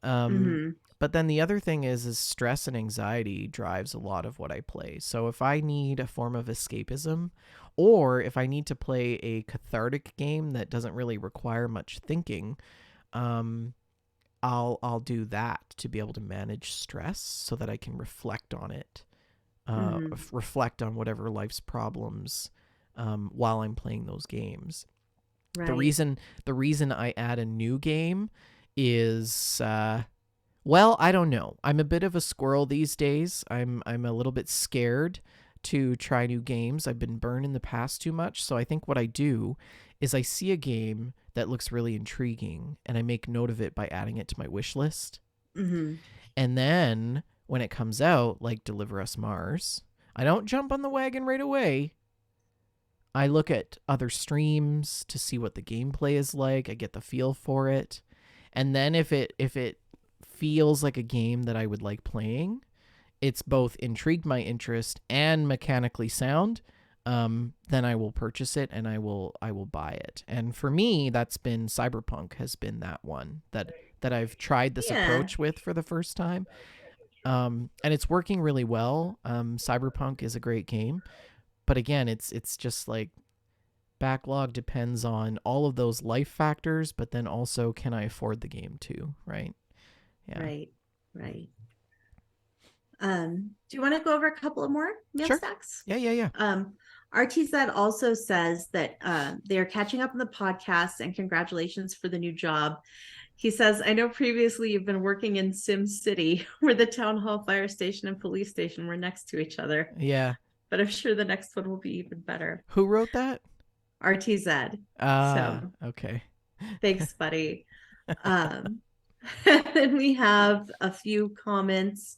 Um, Mm-hmm. but then the other thing is stress and anxiety drives a lot of what I play. So if I need a form of escapism, or if I need to play a cathartic game that doesn't really require much thinking, um, I'll do that to be able to manage stress so that I can reflect on it, Mm-hmm. reflect on whatever life's problems while I'm playing those games. The Right. reason the reason I add a new game is well, I don't know. I'm a bit of a squirrel these days. I'm a little bit scared to try new games. I've been burned in the past too much, so I think what I do is I see a game that looks really intriguing and I make note of it by adding it to my wish list. Mm-hmm. And then when it comes out, like Deliver Us Mars, I don't jump on the wagon right away. I look at other streams to see what the gameplay is like. I get the feel for it. And then if it feels like a game that I would like playing, it's both intrigued my interest and mechanically sound, then I will purchase it and I will buy it. And for me, that's been Cyberpunk has been that one that I've tried this Yeah. approach with for the first time. And it's working really well. Cyberpunk is a great game, but again, it's just like backlog depends on all of those life factors, but then also can I afford the game too, right? Yeah. Right. Right. Do you want to go over a couple of more mail Sure. stacks? Yeah. RTZ also says that they are catching up on the podcast and congratulations for the new job. He says, I know previously you've been working in Sim City, where the town hall, fire station, and police station were next to each other, Yeah. but I'm sure the next one will be even better. Who wrote that? RTZ. So Okay. thanks, buddy. Um, then we have a few comments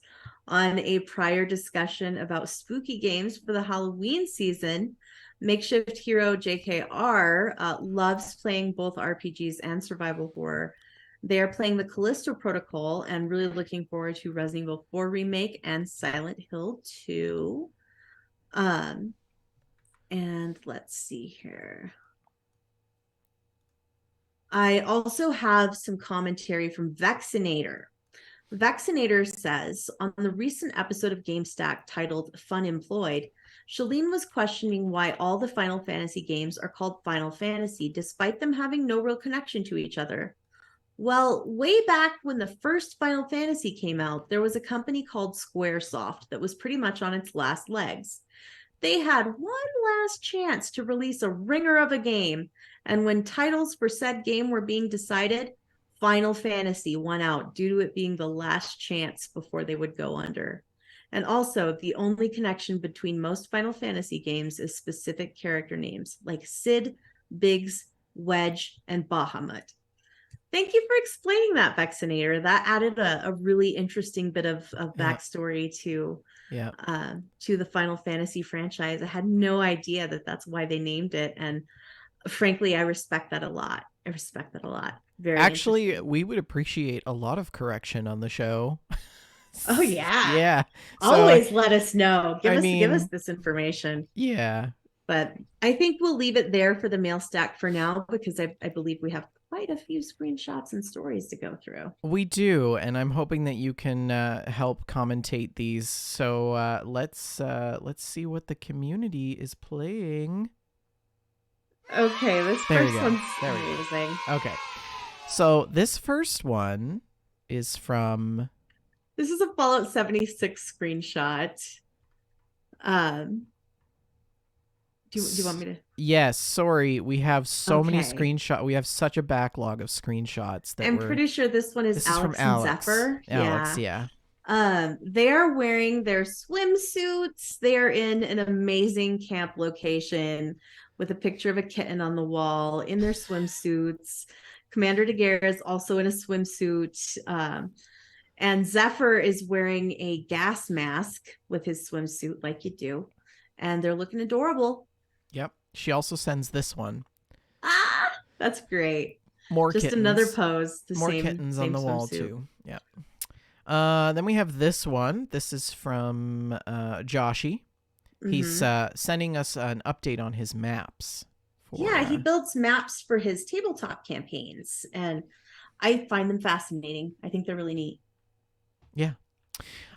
on a prior discussion about spooky games for the Halloween season. Makeshift Hero JKR loves playing both RPGs and survival horror. They are playing the Callisto Protocol and really looking forward to Resident Evil 4 Remake and Silent Hill 2. And let's see here. I also have some commentary from Vaccinator. Vaccinator says, on the recent episode of GameStack titled Fun Employed, Shalene was questioning why all the Final Fantasy games are called Final Fantasy, despite them having no real connection to each other. Well, way back when the first Final Fantasy came out, there was a company called Squaresoft that was pretty much on its last legs. They had one last chance to release a ringer of a game, and when titles for said game were being decided, Final Fantasy won out due to it being the last chance before they would go under. And also, the only connection between most Final Fantasy games is specific character names like Sid, Biggs, Wedge, and Bahamut. Thank you for explaining that, Vaccinator. That added a really interesting bit of backstory Yeah. to the Final Fantasy franchise. I had no idea that that's why they named it, and frankly, I respect that a lot. I respect that a lot. Very Actually, we would appreciate a lot of correction on the show. Oh yeah. Yeah. Always let us know. Give us mean, this information. yeah. But I think we'll leave it there for the mail stack for now because I believe we have quite a few screenshots and stories to go through. We do, and I'm hoping that you can help commentate these. So let's see what the community is playing. Okay, this There we first go. one's There we go. amazing. Okay. So this first one is from. This is a Fallout 76 screenshot. Um, do you want me to? Yes, sorry. We have so many Okay. screenshots. We have such a backlog of screenshots that I'm we're. pretty sure this one is This is from Alex and Alex. Zephyr. Alex, Yeah. yeah. They're wearing their swimsuits. They're in an amazing camp location with a picture of a kitten on the wall in their swimsuits. Commander Daguerre is also in a swimsuit. And Zephyr is wearing a gas mask with his swimsuit, like you do. And they're looking adorable. Yep. She also sends this one. Ah, that's great. More Just another kittens. pose, the More same kittens on same the wall swimsuit. too. Yeah. Then we have this one. This is from Joshy. He's sending us an update on his maps. Yeah, he builds maps for his tabletop campaigns, and I find them fascinating. I think they're really neat. Yeah.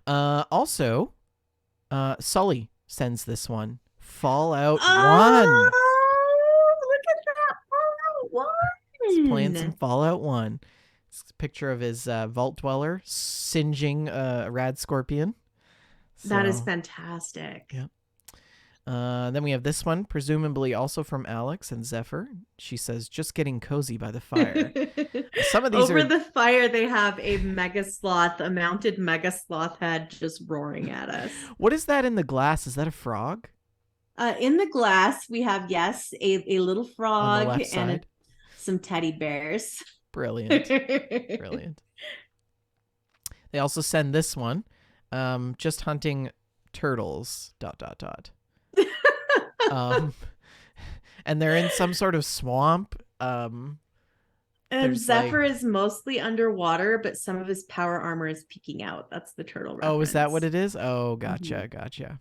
Also, Sully sends this one. Fallout 1. Look at that Fallout 1. He's playing some Fallout 1. It's a picture of his Vault Dweller singeing a rad scorpion. So, that is fantastic. Yeah. Then we have this one, presumably also from Alex and Zephyr. She says, just getting cozy by the fire. Some of these Over the fire, they have a mega sloth, a mounted mega sloth head just roaring at us. What is that in the glass? Is that a frog? In the glass, we have, yes, a little frog On the left side. some teddy bears. Brilliant. Brilliant. They also send this one, just hunting turtles, ... And they're in some sort of swamp. And Zephyr is mostly underwater, but some of his power armor is peeking out. That's the turtle reference. Oh, is that what it is? Oh, gotcha, gotcha.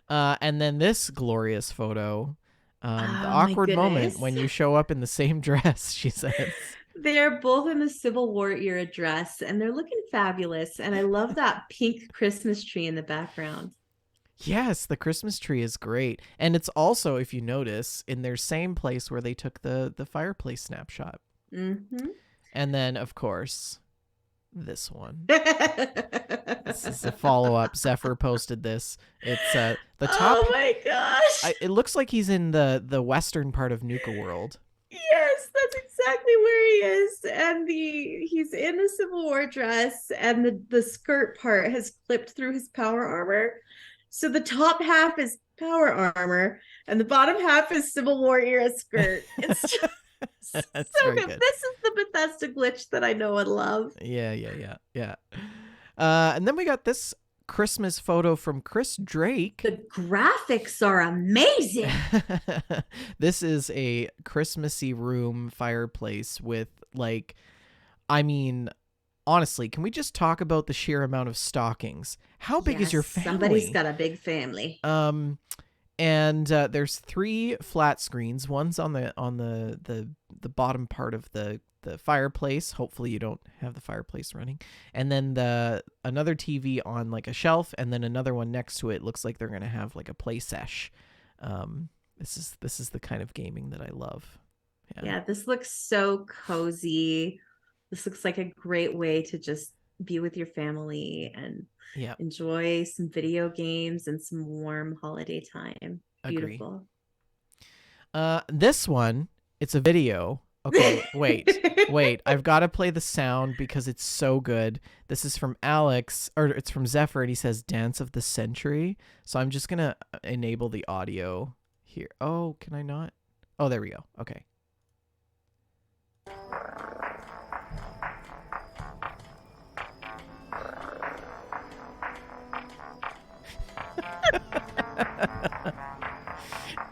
And then this glorious photo, the awkward moment when you show up in the same dress, she says. They're both in the Civil War era dress, and they're looking fabulous. And I love that pink Christmas tree in the background. Yes, the Christmas tree is great. And it's also, if you notice, in their same place where they took the fireplace snapshot. Mm-hmm. And then, of course, this one. This is a follow-up. Zephyr posted this. It's the top. Oh my gosh. It looks like he's in the western part of Nuka World. Yes, that's exactly where he is. And he's in a Civil War dress, and the skirt part has clipped through his power armor. So the top half is power armor, and the bottom half is Civil War era skirt. It's just so good. This is the Bethesda glitch that I know and love. Yeah. And then we got this Christmas photo from Chris Drake. The graphics are amazing. This is a Christmassy room fireplace with, like, I mean, honestly, can we just talk about the sheer amount of stockings? How big is your family? Somebody's got a big family. And there's 3 flat screens. One's on the bottom part of the fireplace. Hopefully you don't have the fireplace running. And then another TV on like a shelf, and then another one next to it. Looks like they're gonna have like a play sesh. This is the kind of gaming that I love. Yeah, this looks so cozy. This looks like a great way to just be with your family and enjoy some video games and some warm holiday time. Beautiful. This one, it's a video. Okay, wait. I've got to play the sound because it's so good. This is from Alex, or it's from Zephyr, and he says Dance of the Century. So I'm just going to enable the audio here. Oh, can I not? Oh, there we go. Okay.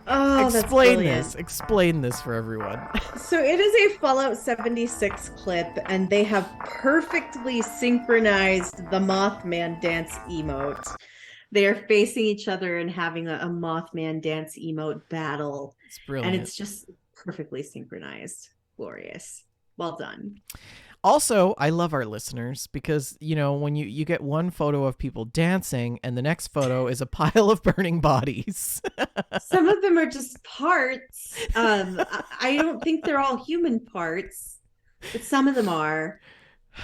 Oh, Explain this for everyone. So it is a Fallout 76 clip, and they have perfectly synchronized the Mothman dance emote. They are facing each other and having a Mothman dance emote battle. It's brilliant. And it's just perfectly synchronized. Glorious. Well done. Also, I love our listeners because, you know, when you get one photo of people dancing and the next photo is a pile of burning bodies. Some of them are just parts. I don't think they're all human parts. But some of them are. Is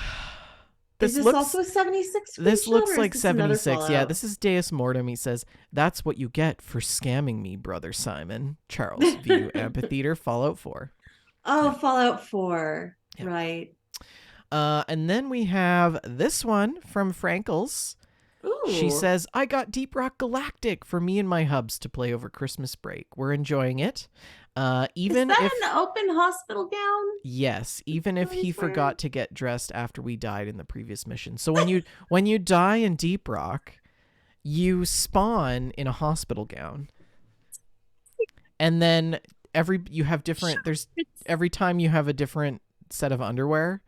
This this looks also a 76 this screenshot looks or is like this another 76. Yeah, Fallout? this is Deus Mortem. He says, "That's what you get for scamming me, brother Simon." Charles View Amphitheater Fallout 4. Oh, Yeah. Fallout 4. Yeah. Right. And then we have this one from Frankels. She Ooh. says, "I got Deep Rock Galactic for me and my hubs to play over Christmas break. We're enjoying it. Is Even that if an open hospital gown? Yes, even if What he he's wearing? forgot to get dressed after we died in the previous mission. So when you die in Deep Rock, you spawn in a hospital gown. And then every time you have a different set of underwear.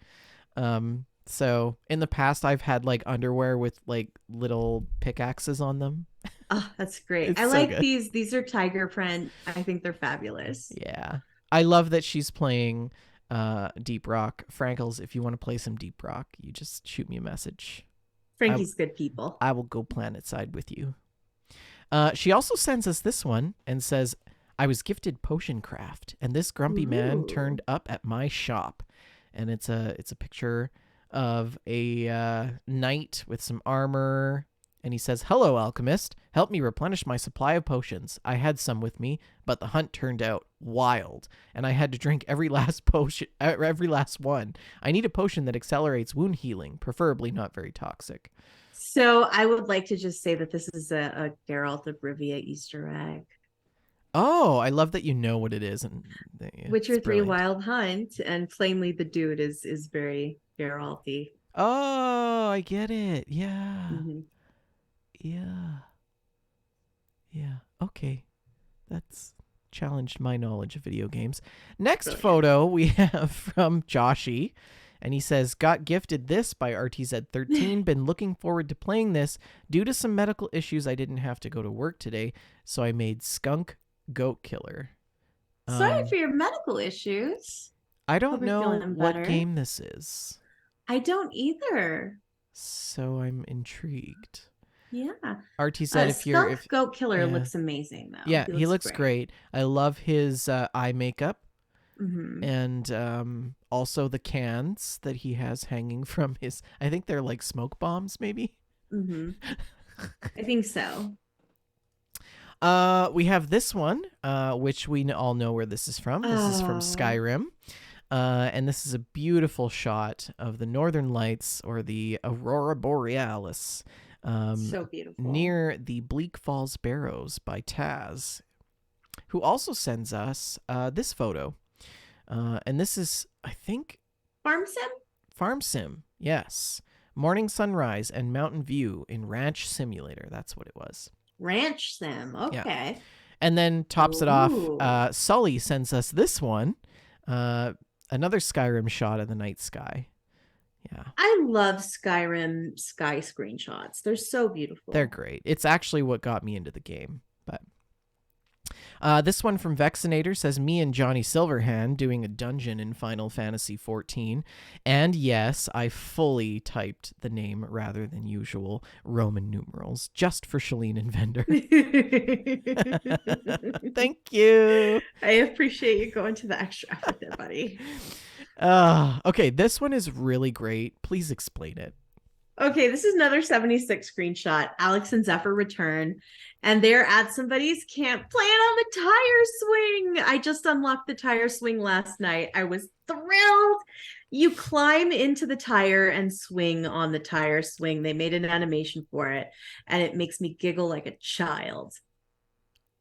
So in the past I've had like underwear with like little pickaxes on them. Oh, that's great. It's I so like good. these. These are tiger print. I think they're fabulous. Yeah. I love that she's playing Deep Rock. Frankels, if you want to play some Deep Rock, you just shoot me a message. I Frankie's good people. I will go planet side with you. She also sends us this one and says, "I was gifted potion craft, and this grumpy man Ooh. turned up at my shop." And it's a picture of a knight with some armor. And he says, "Hello, alchemist. Help me replenish my supply of potions. I had some with me, but the hunt turned out wild, and I had to drink every last potion, every last one. I need a potion that accelerates wound healing, preferably not very toxic." So I would like to just say that this is a Geralt of Rivia Easter egg. Oh, I love that you know what it is, and it's Witcher 3 brilliant. Wild Hunt, and plainly the dude is very Geralty. Oh, I get it. Yeah, Mm-hmm. yeah, yeah. Okay, that's challenged my knowledge of video games. Next Brilliant. photo we have from Joshy, and he says, "Got gifted this by RTZ13. Been looking forward to playing this. Due to some medical issues, I didn't have to go to work today, so I made Skunk Goat Killer." Sorry for your medical issues. I don't Hope you're know feeling what better. game this is, I don't either. so I'm intrigued. Yeah. RTZ, if you're Skunk if Goat Killer yeah looks amazing though. yeah He he looks looks great. great. I love his eye makeup. Mm-hmm. And also the cans that he has hanging from his, I think they're like smoke bombs maybe. Mm-hmm. I think so. We have this one, which we all know where this is from. This is from Oh, Skyrim. And this is a beautiful shot of the Northern Lights, or the Aurora Borealis, so beautiful. near the Bleak Falls Barrows by Taz, who also sends us this photo. And this is, I think, Farm sim? Farm Sim. Yes. Morning sunrise and mountain view in Ranch Simulator. That's what it was. Ranch sim. Yeah. Okay. And then tops it off, Ooh. Sully sends us this one, another Skyrim shot of the night sky. Yeah. I love Skyrim sky screenshots. They're so They're beautiful. great. It's actually what got me into the game. But this one from Vexinator says, "Me and Johnny Silverhand doing a dungeon in Final Fantasy XIV. And yes, I fully typed the name rather than usual Roman numerals just for Shalene and Vendor." Thank you. I appreciate you going to the extra effort there, buddy. Okay, this one is really great. Please explain it. Okay, this is another 76 screenshot. Alex and Zephyr return, and they're at somebody's camp playing on the tire swing. I just unlocked the tire swing last night. I was thrilled. You climb into the tire and swing on the tire swing. They made an animation for it, and it makes me giggle like a child.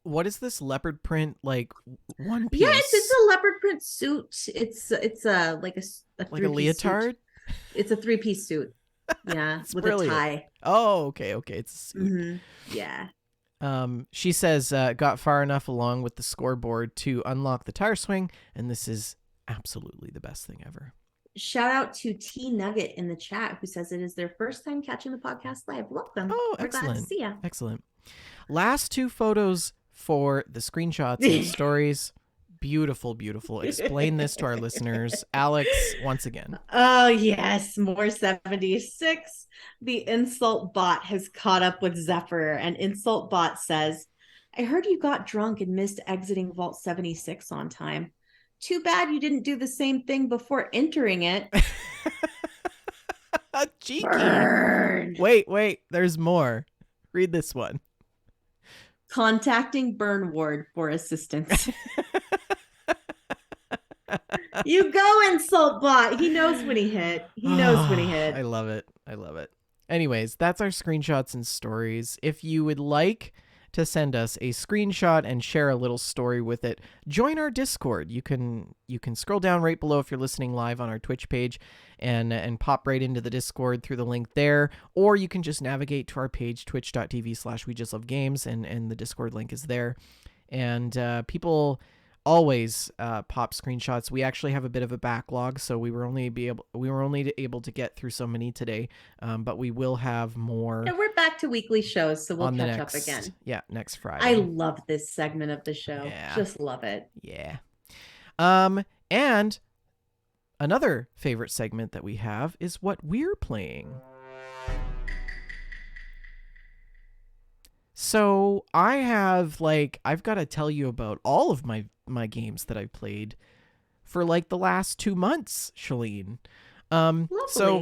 What is this leopard print, like one Yeah, it's piece? a leopard print suit. It's a like a Like a three-piece suit. leotard? It's a three-piece suit. Yeah, It's with a brilliant. tie. Oh, okay, okay. It's a suit. Mm-hmm. Yeah. She says, got far enough along with the scoreboard to unlock the tire swing, and this is absolutely the best thing ever. Shout out to T Nugget in the chat who says it is their first time catching the podcast live. Welcome. Oh, We're glad to excellent. see you. Excellent. Last two photos for the screenshots and stories. Beautiful, beautiful. Explain this to our listeners. Alex, once again. Oh, yes. More 76. The insult bot has caught up with Zephyr, and insult bot says, I heard you got drunk and missed exiting Vault 76 on time. too bad you didn't do the same thing before entering it. Cheeky. Burn. Wait. There's more. Read this one. Contacting Burn Ward for assistance. You go, insult bot. He knows when he hit. He knows when he hit. I love it. Anyways, that's our screenshots and stories. If you would like to send us a screenshot and share a little story with it, join our Discord. You can scroll down right below if you're listening live on our Twitch page and pop right into the Discord through the link there, or you can just navigate to our page, twitch.tv/WeJustLoveGames, and the Discord link is there. And people always pop screenshots. We actually have a bit of a backlog, so we were only able to get through so many today, but we will have more. And we're back to weekly shows, so we'll catch up again. Yeah, next Friday. I love this segment of the show. Yeah. Just love it. Yeah. And another favorite segment that we have is what we're playing. So I've got to tell you about all of my games that I've played for like the last 2 months, Shalene. Lovely. So,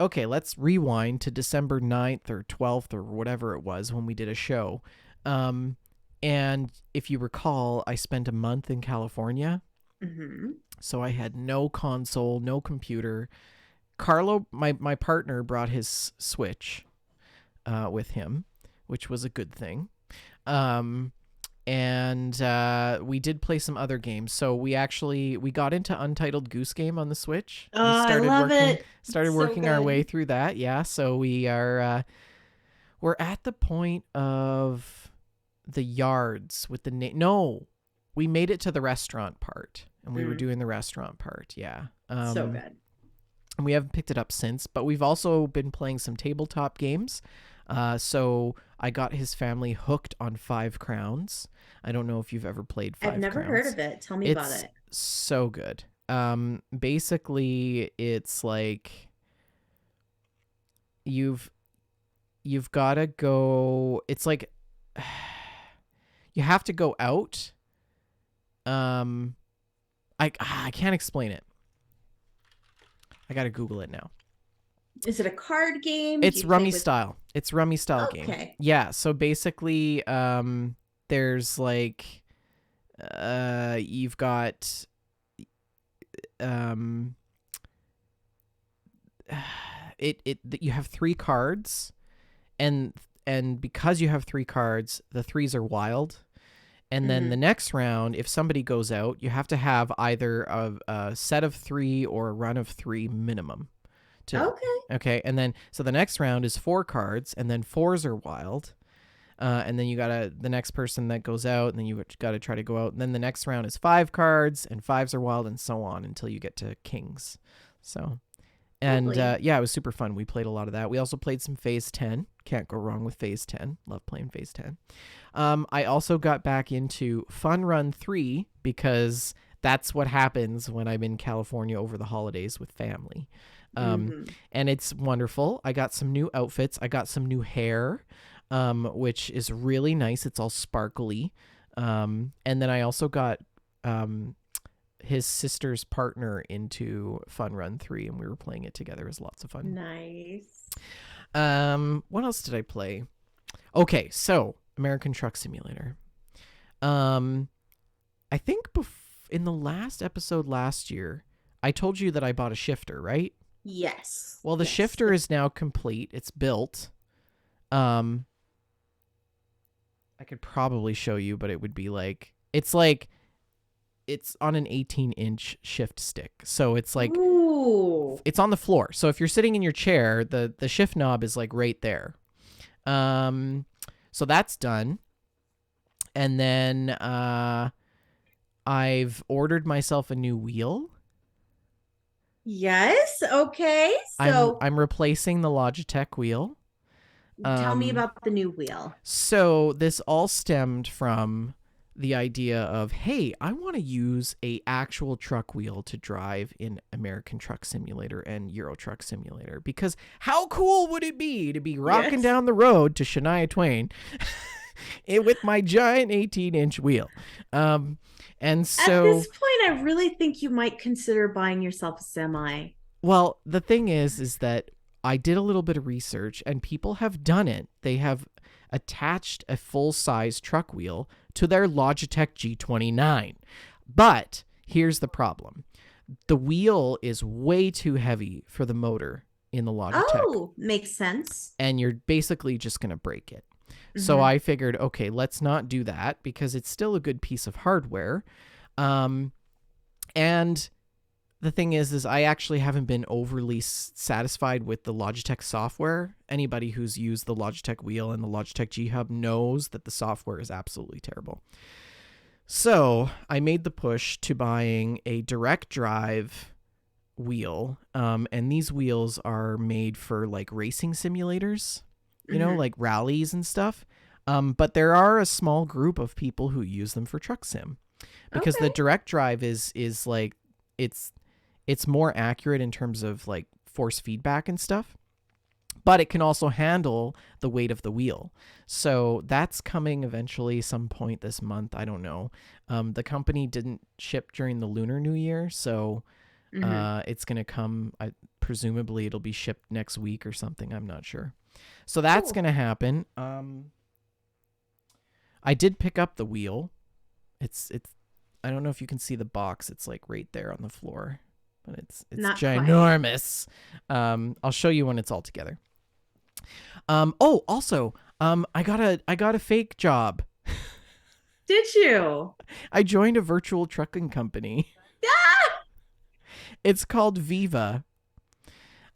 okay, let's rewind to December 9th or 12th or whatever it was when we did a show. And if you recall, I spent a month in California. Mm-hmm. So I had no console, no computer. Carlo, my partner, brought his Switch with him, which was a good thing. And we did play some other games. So we got into Untitled Goose Game on the Switch. I love it. Started working our way through that. Yeah. So we are we're at the point of the yards with the no. We made it to the restaurant part, and we were doing the restaurant part. Yeah. So good. And we haven't picked it up since, but we've also been playing some tabletop games. So I got his family hooked on 5 Crowns. I don't know if you've ever played 5 Crowns. I've never heard of it. Tell me about it. So good. Basically, it's like you've got to go. It's like you have to go out. I can't explain it. I got to Google it now. Is it a card game? It's rummy style. It's rummy style game. Okay. Yeah. So basically, there's like, you've got, you have 3 cards, and because you have 3 cards, the 3s are wild. And then the next round, if somebody goes out, you have to have either a set of 3 or a run of 3 minimum. Okay. And then, so the next round is 4 cards, and then 4s are wild. And then the next person that goes out, and then you got to try to go out. And then the next round is 5 cards, and 5s are wild, and so on until you get to kings. So, and yeah, it was super fun. We played a lot of that. We also played some Phase 10. Can't go wrong with Phase 10. Love playing Phase 10. I also got back into Fun Run 3 because that's what happens when I'm in California over the holidays with family. And it's wonderful. I got some new outfits. I got some new hair, which is really nice. It's all sparkly. And then I also got his sister's partner into Fun Run 3, and we were playing it together. It was lots of fun. Nice. What else did I play? Okay, so American Truck Simulator. I think in the last episode last year, I told you that I bought a shifter, right? Yes. Well, the shifter is now complete. It's built. I could probably show you, but it would be like it's on an 18-inch shift stick. So it's like it's on the floor. So if you're sitting in your chair, the shift knob is like right there. So that's done. And then I've ordered myself a new wheel. Yes. Okay. So I'm replacing the Logitech wheel. Tell me about the new wheel. So this all stemmed from the idea of, hey, I want to use a actual truck wheel to drive in American Truck Simulator and Euro Truck Simulator, because how cool would it be to be rocking down the road to Shania Twain with my giant 18-inch wheel. Um, and At this so, point, I really think you might consider buying yourself a semi. well, the thing is that I did a little bit of research and people have done it. They have attached a full-size truck wheel to their Logitech G29. But here's the problem. The wheel is way too heavy for the motor in the Logitech, Oh, makes sense. and you're basically just going to break it. So Mm-hmm. I figured, okay, let's not do that because it's still a good piece of hardware. Um, and the thing is I actually haven't been overly satisfied with the Logitech software. Anybody who's used the Logitech wheel and the Logitech G Hub knows that the software is absolutely terrible. So I made the push to buying a direct drive wheel. And these wheels are made for like racing simulators, Mm-hmm. like rallies and stuff. But there are a small group of people who use them for truck sim because the Okay. direct drive is like it's more accurate in terms of like force feedback and stuff, but it can also handle the weight of the wheel. So that's coming eventually some point this month. I don't know. The company didn't ship during the Lunar New Year, so Mm-hmm. it's going to come. Presumably it'll be shipped next week or something. I'm not sure. So that's Cool. going to happen. I did pick up the wheel. It's. I don't know if you can see the box. It's like right there on the floor, but it's Not quite. ginormous. I'll show you when it's all together. Also, I got a fake job. Did you? I joined a virtual trucking company. Ah! It's called Viva.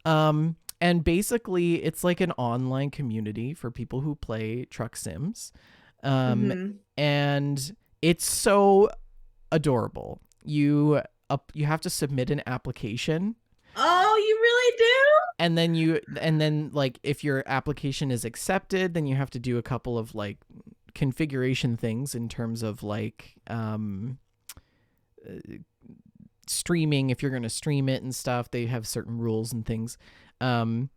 And basically it's like an online community for people who play truck sims. Mm-hmm. And it's so adorable. You have to submit an application, Oh, you really do? and then like if your application is accepted, then you have to do a couple of like configuration things in terms of like streaming. If you're going to stream it and stuff, they have certain rules and things. um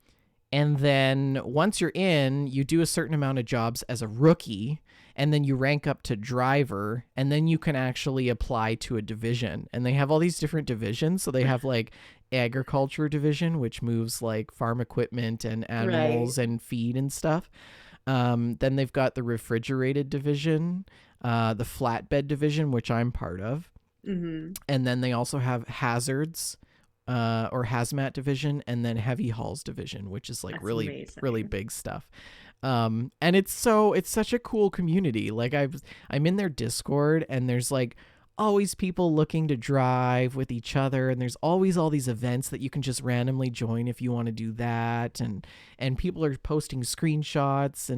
and then once you're in, you do a certain amount of jobs as a rookie, and then you rank up to driver, and then you can actually apply to a division. And they have all these different divisions. So they have like agriculture division, which moves like farm equipment and Right. animals and feed and stuff. Then they've got the refrigerated division, the flatbed division, which I'm part of. Mm-hmm. And then they also have hazards, or hazmat division, and then heavy hauls division, which is like That's really, really amazing. big stuff. And it's such a cool community. Like I'm in their Discord, and there's like always people looking to drive with each other, and there's always all these events that you can just randomly join if you want to do that. And people are posting screenshots,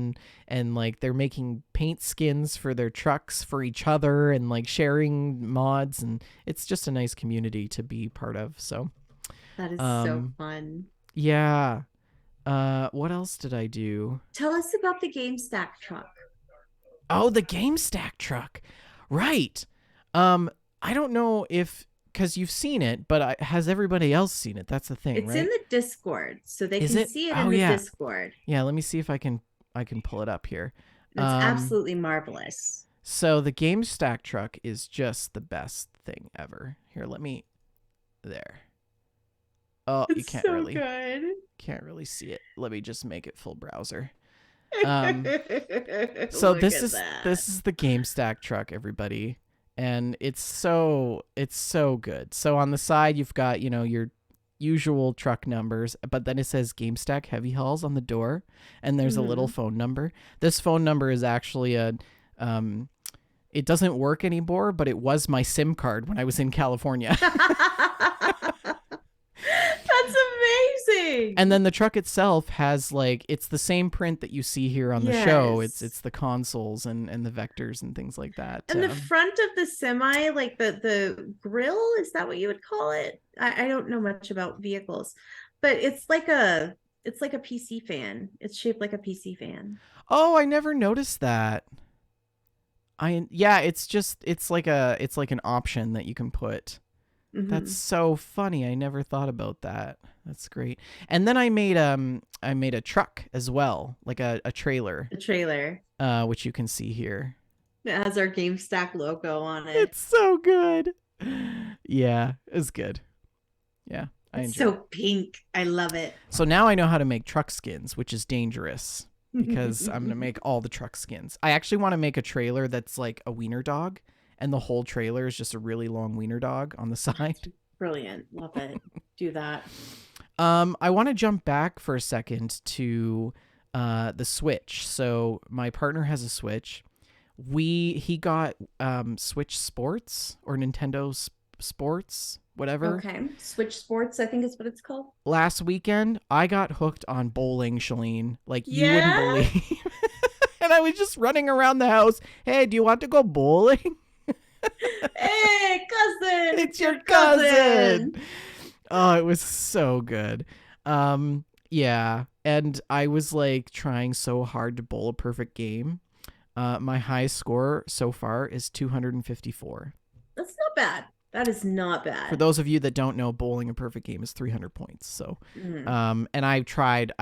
and like they're making paint skins for their trucks for each other, and like sharing mods, and it's just a nice community to be part of. So That is so um fun. yeah. What else did I do? Tell us about the GameStack truck. Oh, the GameStack truck. Right. Um, I don't know if because you've seen it, but has everybody else seen it? That's the thing, It's in right? the Discord, so they Is can it? see it Oh in the yeah. Discord. Yeah, let me see if I can pull it up here. It's Um, absolutely marvelous. so the GameStack truck is just the best thing ever. Here, let me there. Oh, you It's so good. can't really see it. Let me just make it full browser. Um, so Look at that. this is the GameStack truck, everybody, and it's so good. So on the side you've got your usual truck numbers, but then it says GameStack Heavy Hauls on the door, and there's a little Mm-hmm. phone number. This phone number is actually it doesn't work anymore, but it was my SIM card when I was in California. That's And amazing. then the truck itself has like it's the same print that you see here on the show. It's Yes. the consoles and the vectors and things like that. And the front of the semi, like the grill, is that what you would call it? I don't know much about vehicles, but it's like a PC fan. It's shaped like a PC fan. Oh, I never noticed that. Yeah, it's like an option that you can put. That's Mm-hmm. so funny. I never thought about that. That's great. And then I made a truck as well, like a trailer. The trailer. which you can see here. It has our GameStack logo on it. It's so good. Yeah, it's good. Yeah, I It's enjoy it. so pink. I love it. So now I know how to make truck skins, which is dangerous because I'm going to make all the truck skins. I actually want to make a trailer that's like a wiener dog, and the whole trailer is just a really long wiener dog on the side. Brilliant. Love it. Do that. I want to jump back for a second to the Switch. So my partner has a Switch. He got Switch Sports or Nintendo Sports, whatever. Okay. Switch Sports, I think is what it's called. Last weekend, I got hooked on bowling, Shalene. Like, you wouldn't Yeah. believe. And I was just running around the house. Hey, do you want to go bowling? Hey, cousin. It's your cousin. Oh, it was so good. Yeah. And I was like trying so hard to bowl a perfect game. My highest score so far is 254. That's not bad. That is not bad. For those of you that don't know, bowling a perfect game is 300 points. So, and I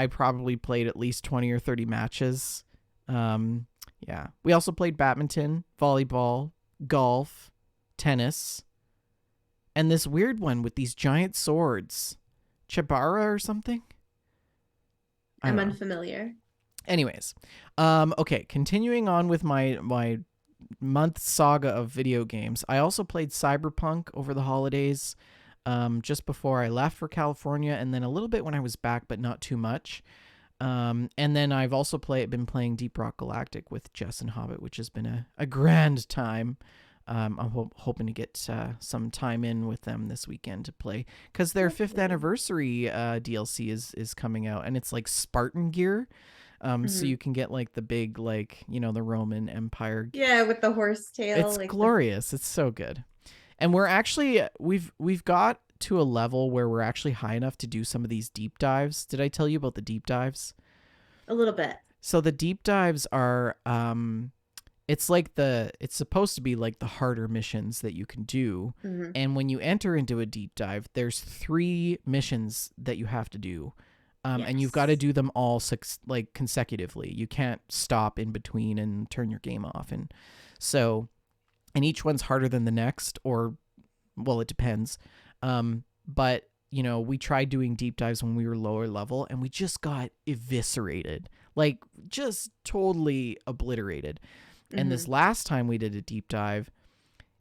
probably played at least 20 or 30 matches. Yeah. We also played badminton, volleyball, golf, tennis, and this weird one with these giant swords. Chibara or something? I'm unfamiliar. Anyways, okay, continuing on with my month saga of video games. I also played Cyberpunk over the holidays, just before I left for California, and then a little bit when I was back, but not too much. And then I've also been playing Deep Rock Galactic with Jess and Hobbit, which has been a grand time. I'm hoping to get some time in with them this weekend to play, because their 5th anniversary DLC is coming out, and it's like Spartan gear. So you can get like the big, like, the Roman Empire. Yeah, with the horse tail. It's glorious. It's so good. And we're actually, we've got to a level where we're actually high enough to do some of these deep dives. Did I tell you about the deep dives? A little bit. So the deep dives are, it's supposed to be like the harder missions that you can do. And when you enter into a deep dive, there's 3 missions that you have to do. And you've got to do them all consecutively. You can't stop in between and turn your game off. And each one's harder than the next, or, well, it depends. But, we tried doing deep dives when we were lower level, and we just got eviscerated, like just totally obliterated. And this last time we did a deep dive,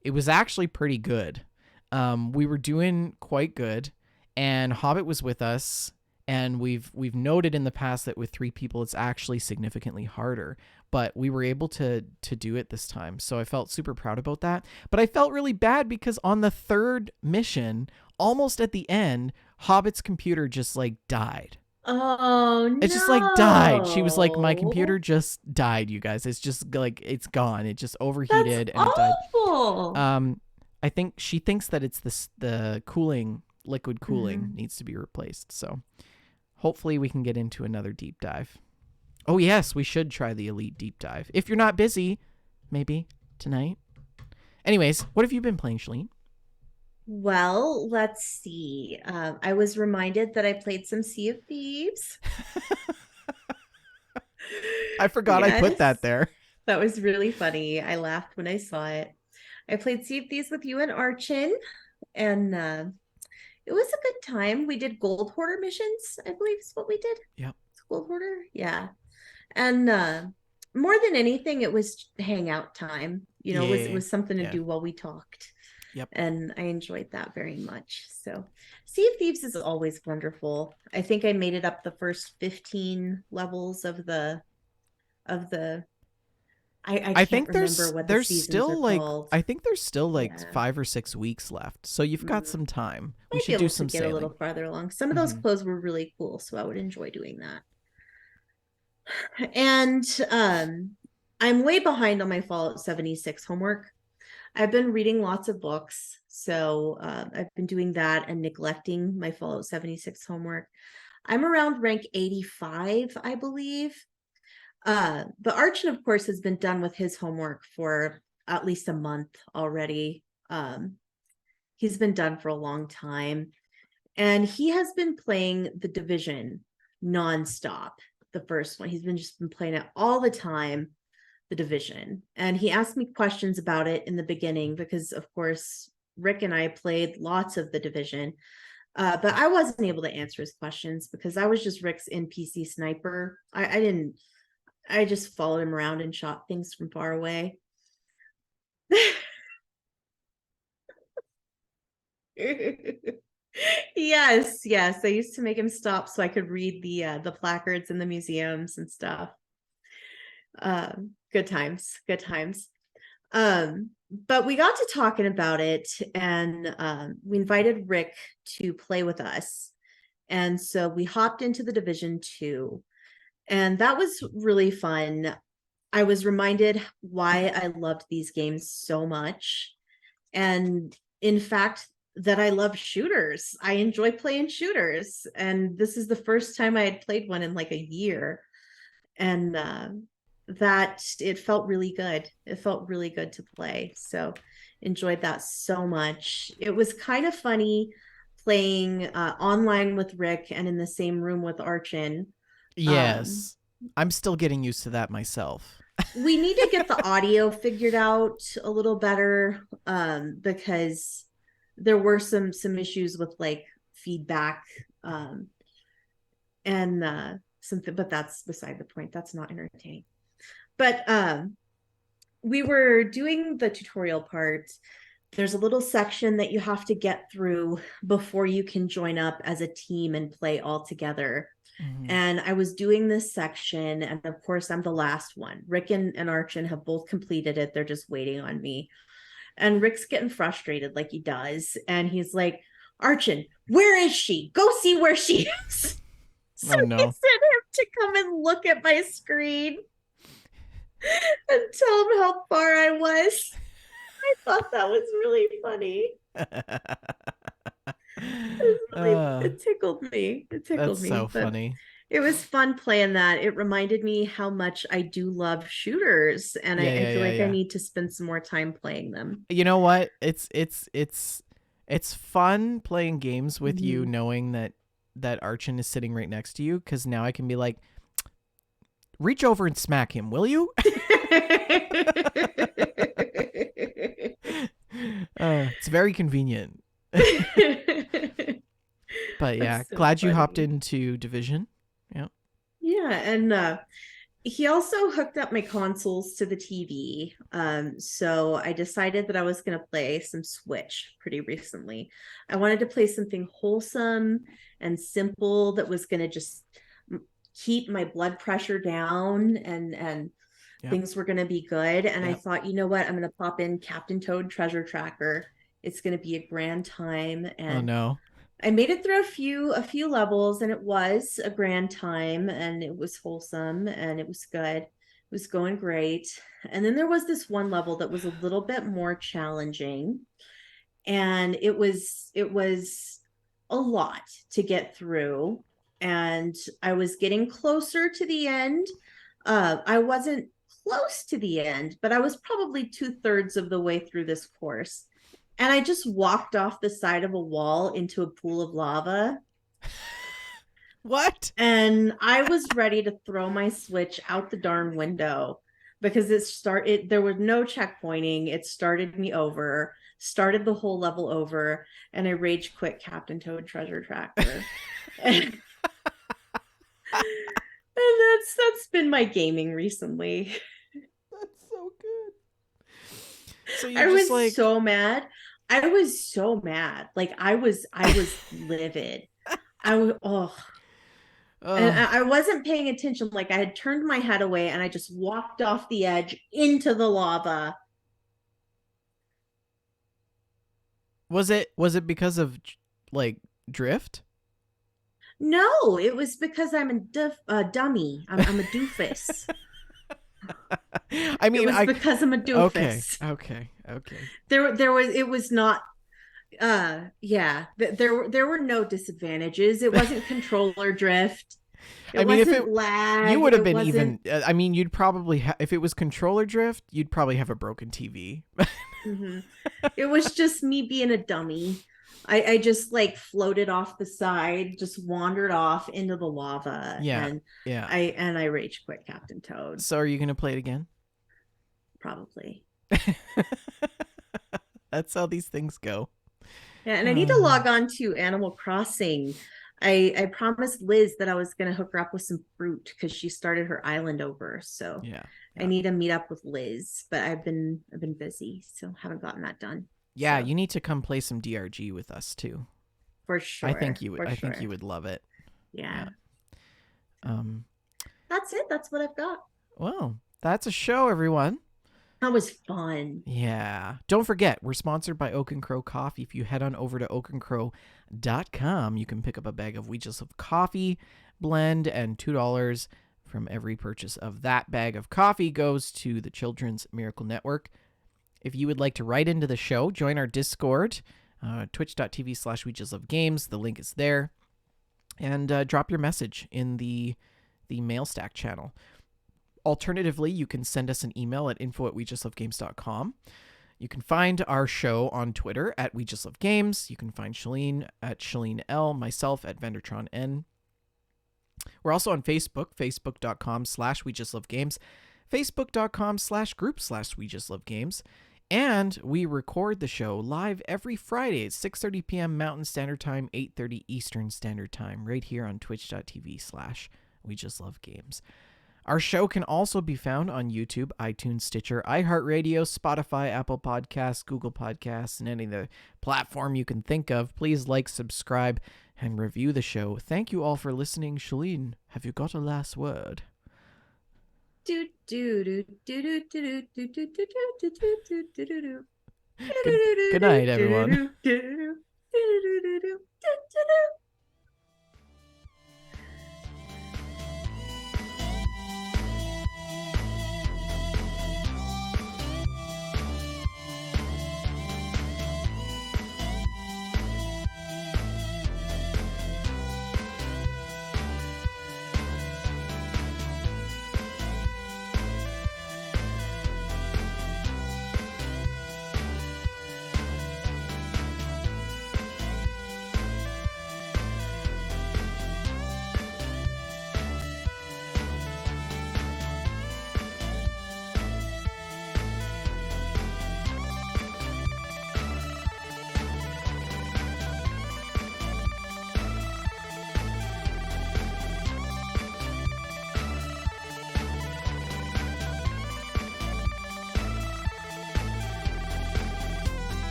it was actually pretty good. We were doing quite good, and Hobbit was with us. And we've noted in the past that with 3 people, it's actually significantly harder. But we were able to do it this time. So I felt super proud about that. But I felt really bad because on the 3rd mission, almost at the end, Hobbit's computer just died. Oh, no. It just died. She was like, my computer just died, you guys. It's just it's gone. It just overheated. That's and awful. It died. I think she thinks that it's the liquid cooling needs to be replaced. So hopefully we can get into another deep dive. Oh, yes, we should try the Elite deep dive. If you're not busy, maybe tonight. Anyways, what have you been playing, Shalene? Well, let's see. I was reminded that I played some Sea of Thieves. I forgot I put that there. That was really funny. I laughed when I saw it. I played Sea of Thieves with you and Archin, and it was a good time. We did gold hoarder missions, I believe is what we did. Yep. Gold hoarder. Yeah. And more than anything, it was hangout time. It was something to do while we talked. Yep. And I enjoyed that very much. So Sea of Thieves is always wonderful. I think I made it up the first 15 levels of the I think can't there's remember what the seasons still are called. I think there's still 5 or 6 weeks left, so you've got some time. We should do some sailing. Get a little farther along. Some of those clothes were really cool, so I would enjoy doing that. And I'm way behind on my Fallout 76 homework. I've been reading lots of books, so I've been doing that and neglecting my Fallout 76 homework. I'm around rank 85, I believe. But Archon, of course, has been done with his homework for at least a month already. He's been done for a long time. And he has been playing The Division nonstop, the first one. He's been playing it all the time. the Division. And he asked me questions about it in the beginning because, of course, Rick and I played lots of the Division. But I wasn't able to answer his questions because I was just Rick's NPC sniper. I didn't, I just followed him around and shot things from far away. Yes, yes. I used to make him stop so I could read the placards in the museums and stuff. Good times, good times. But we got to talking about it, and we invited Rick to play with us. And so we hopped into the Division 2, and that was really fun. I was reminded why I loved these games so much. And in fact, that I love shooters. I enjoy playing shooters. And this is the first time I had played one in like a year. And that it felt really good. It felt really good to play. So enjoyed that so much. It was kind of funny playing online with Rick and in the same room with Archin. Um, Yes. I'm still getting used to that myself. we need to get the audio figured out a little better because there were some issues with like feedback and something, but that's beside the point. That's not entertaining. But we were doing the tutorial part. There's a little section that you have to get through before you can join up as a team and play all together. Mm-hmm. And I was doing this section, and of course, I'm the last one. Rick and Archin have both completed it. They're just waiting on me. And Rick's getting frustrated like he does. And he's like, Archin, where is she? Go see where she is. So Oh, no. he sent him to come and look at my screen and tell him how far I was. I thought that was really funny. It tickled me. It tickled That's me. so But funny. it was fun playing that. It reminded me how much I do love shooters, and Yeah, I yeah, feel yeah, like I yeah. need to spend some more time playing them. You know what? It's fun playing games with you, Mhm. knowing that Archin is sitting right next to you, because now I can be like, reach over and smack him, will you? It's very convenient. But yeah, That's so glad you hopped funny. into Division. Yeah. Yeah, and he also hooked up my consoles to the TV. So I decided that I was going to play some Switch pretty recently. I wanted to play something wholesome and simple that was going to just keep my blood pressure down, and Yep. things were going to be good. And I Yep. thought, you know what? I'm going to pop in Captain Toad Treasure Tracker. It's going to be a grand time. Oh And no. I made it through a few levels, and it was a grand time, and it was wholesome, and it was good. It was going great. And then there was this one level that was a little bit more challenging, and it was a lot to get through. And I was getting closer to the end. I wasn't close to the end, but I was probably 2/3 of the way through this course. And I just walked off the side of a wall into a pool of lava. What? And I was ready to throw my Switch out the darn window because there was no checkpointing. It started me over, started the whole level over, and I rage quit Captain Toad Treasure Tracker. and that's been my gaming recently. That's so good. So I you're just was like, so mad. I was so mad. Like I was livid. I was and uh, I wasn't paying attention. Like I had turned my head away and I just walked off the edge into the lava. was it because of like drift? No, it was because I'm a dummy. I'm a doofus. I It mean, was I because I'm a okay, doofus. okay, okay. There was it was not yeah, there were no disadvantages. It wasn't controller drift. I It mean, if wasn't you lag. would have It been wasn't even. I mean, you'd probably if it was controller drift, you'd probably have a broken TV. mhm. It was just me being a dummy. I just like floated off the side, just wandered off into the lava, Yeah, and yeah. I rage quit Captain Toad. So are you gonna play it again? probably. That's how these things go. Yeah, and I need to Uh, log on to Animal Crossing. I promised Liz that I was going to hook her up with some fruit because she started her island over. So yeah. I Yeah. need to meet up with Liz, but I've been busy, so haven't gotten that done. Yeah, So you need to come play some DRG with us too. for sure, for I think you sure. would love it. Yeah. Yeah. So Um that's it. That's what I've got. well, that's a show, everyone. That was fun. Yeah. Don't forget, we're sponsored by Oak and Crow Coffee. If you head on over to oakandcrow.com, you can pick up a bag of We Just Love Coffee blend, and $2 from every purchase of that bag of coffee goes to the Children's Miracle Network. If you would like to write into the show, join our Discord, twitch.tv/We Just Love Games. The link is there. And drop your message in the MailStack channel. Alternatively, you can send us an email at info@wejustlovegames.com. You can find our show on Twitter at We Just Love Games. You can find Shalene at Shalene L, myself at Vendertron N. We're also on Facebook, facebook.com/We Just Love Games, facebook.com/group/We Just Love Games. And we record the show live every Friday at 6:30 p.m. Mountain Standard Time, 8:30 Eastern Standard Time, right here on twitch.tv/We Just Love Games. Our show can also be found on YouTube, iTunes, Stitcher, iHeartRadio, Spotify, Apple Podcasts, Google Podcasts, and any other platform you can think of. Please like, subscribe, and review the show. Thank you all for listening. Shalene, have you got a last word? Do do do do do do do do do do do do do do. Good night, everyone.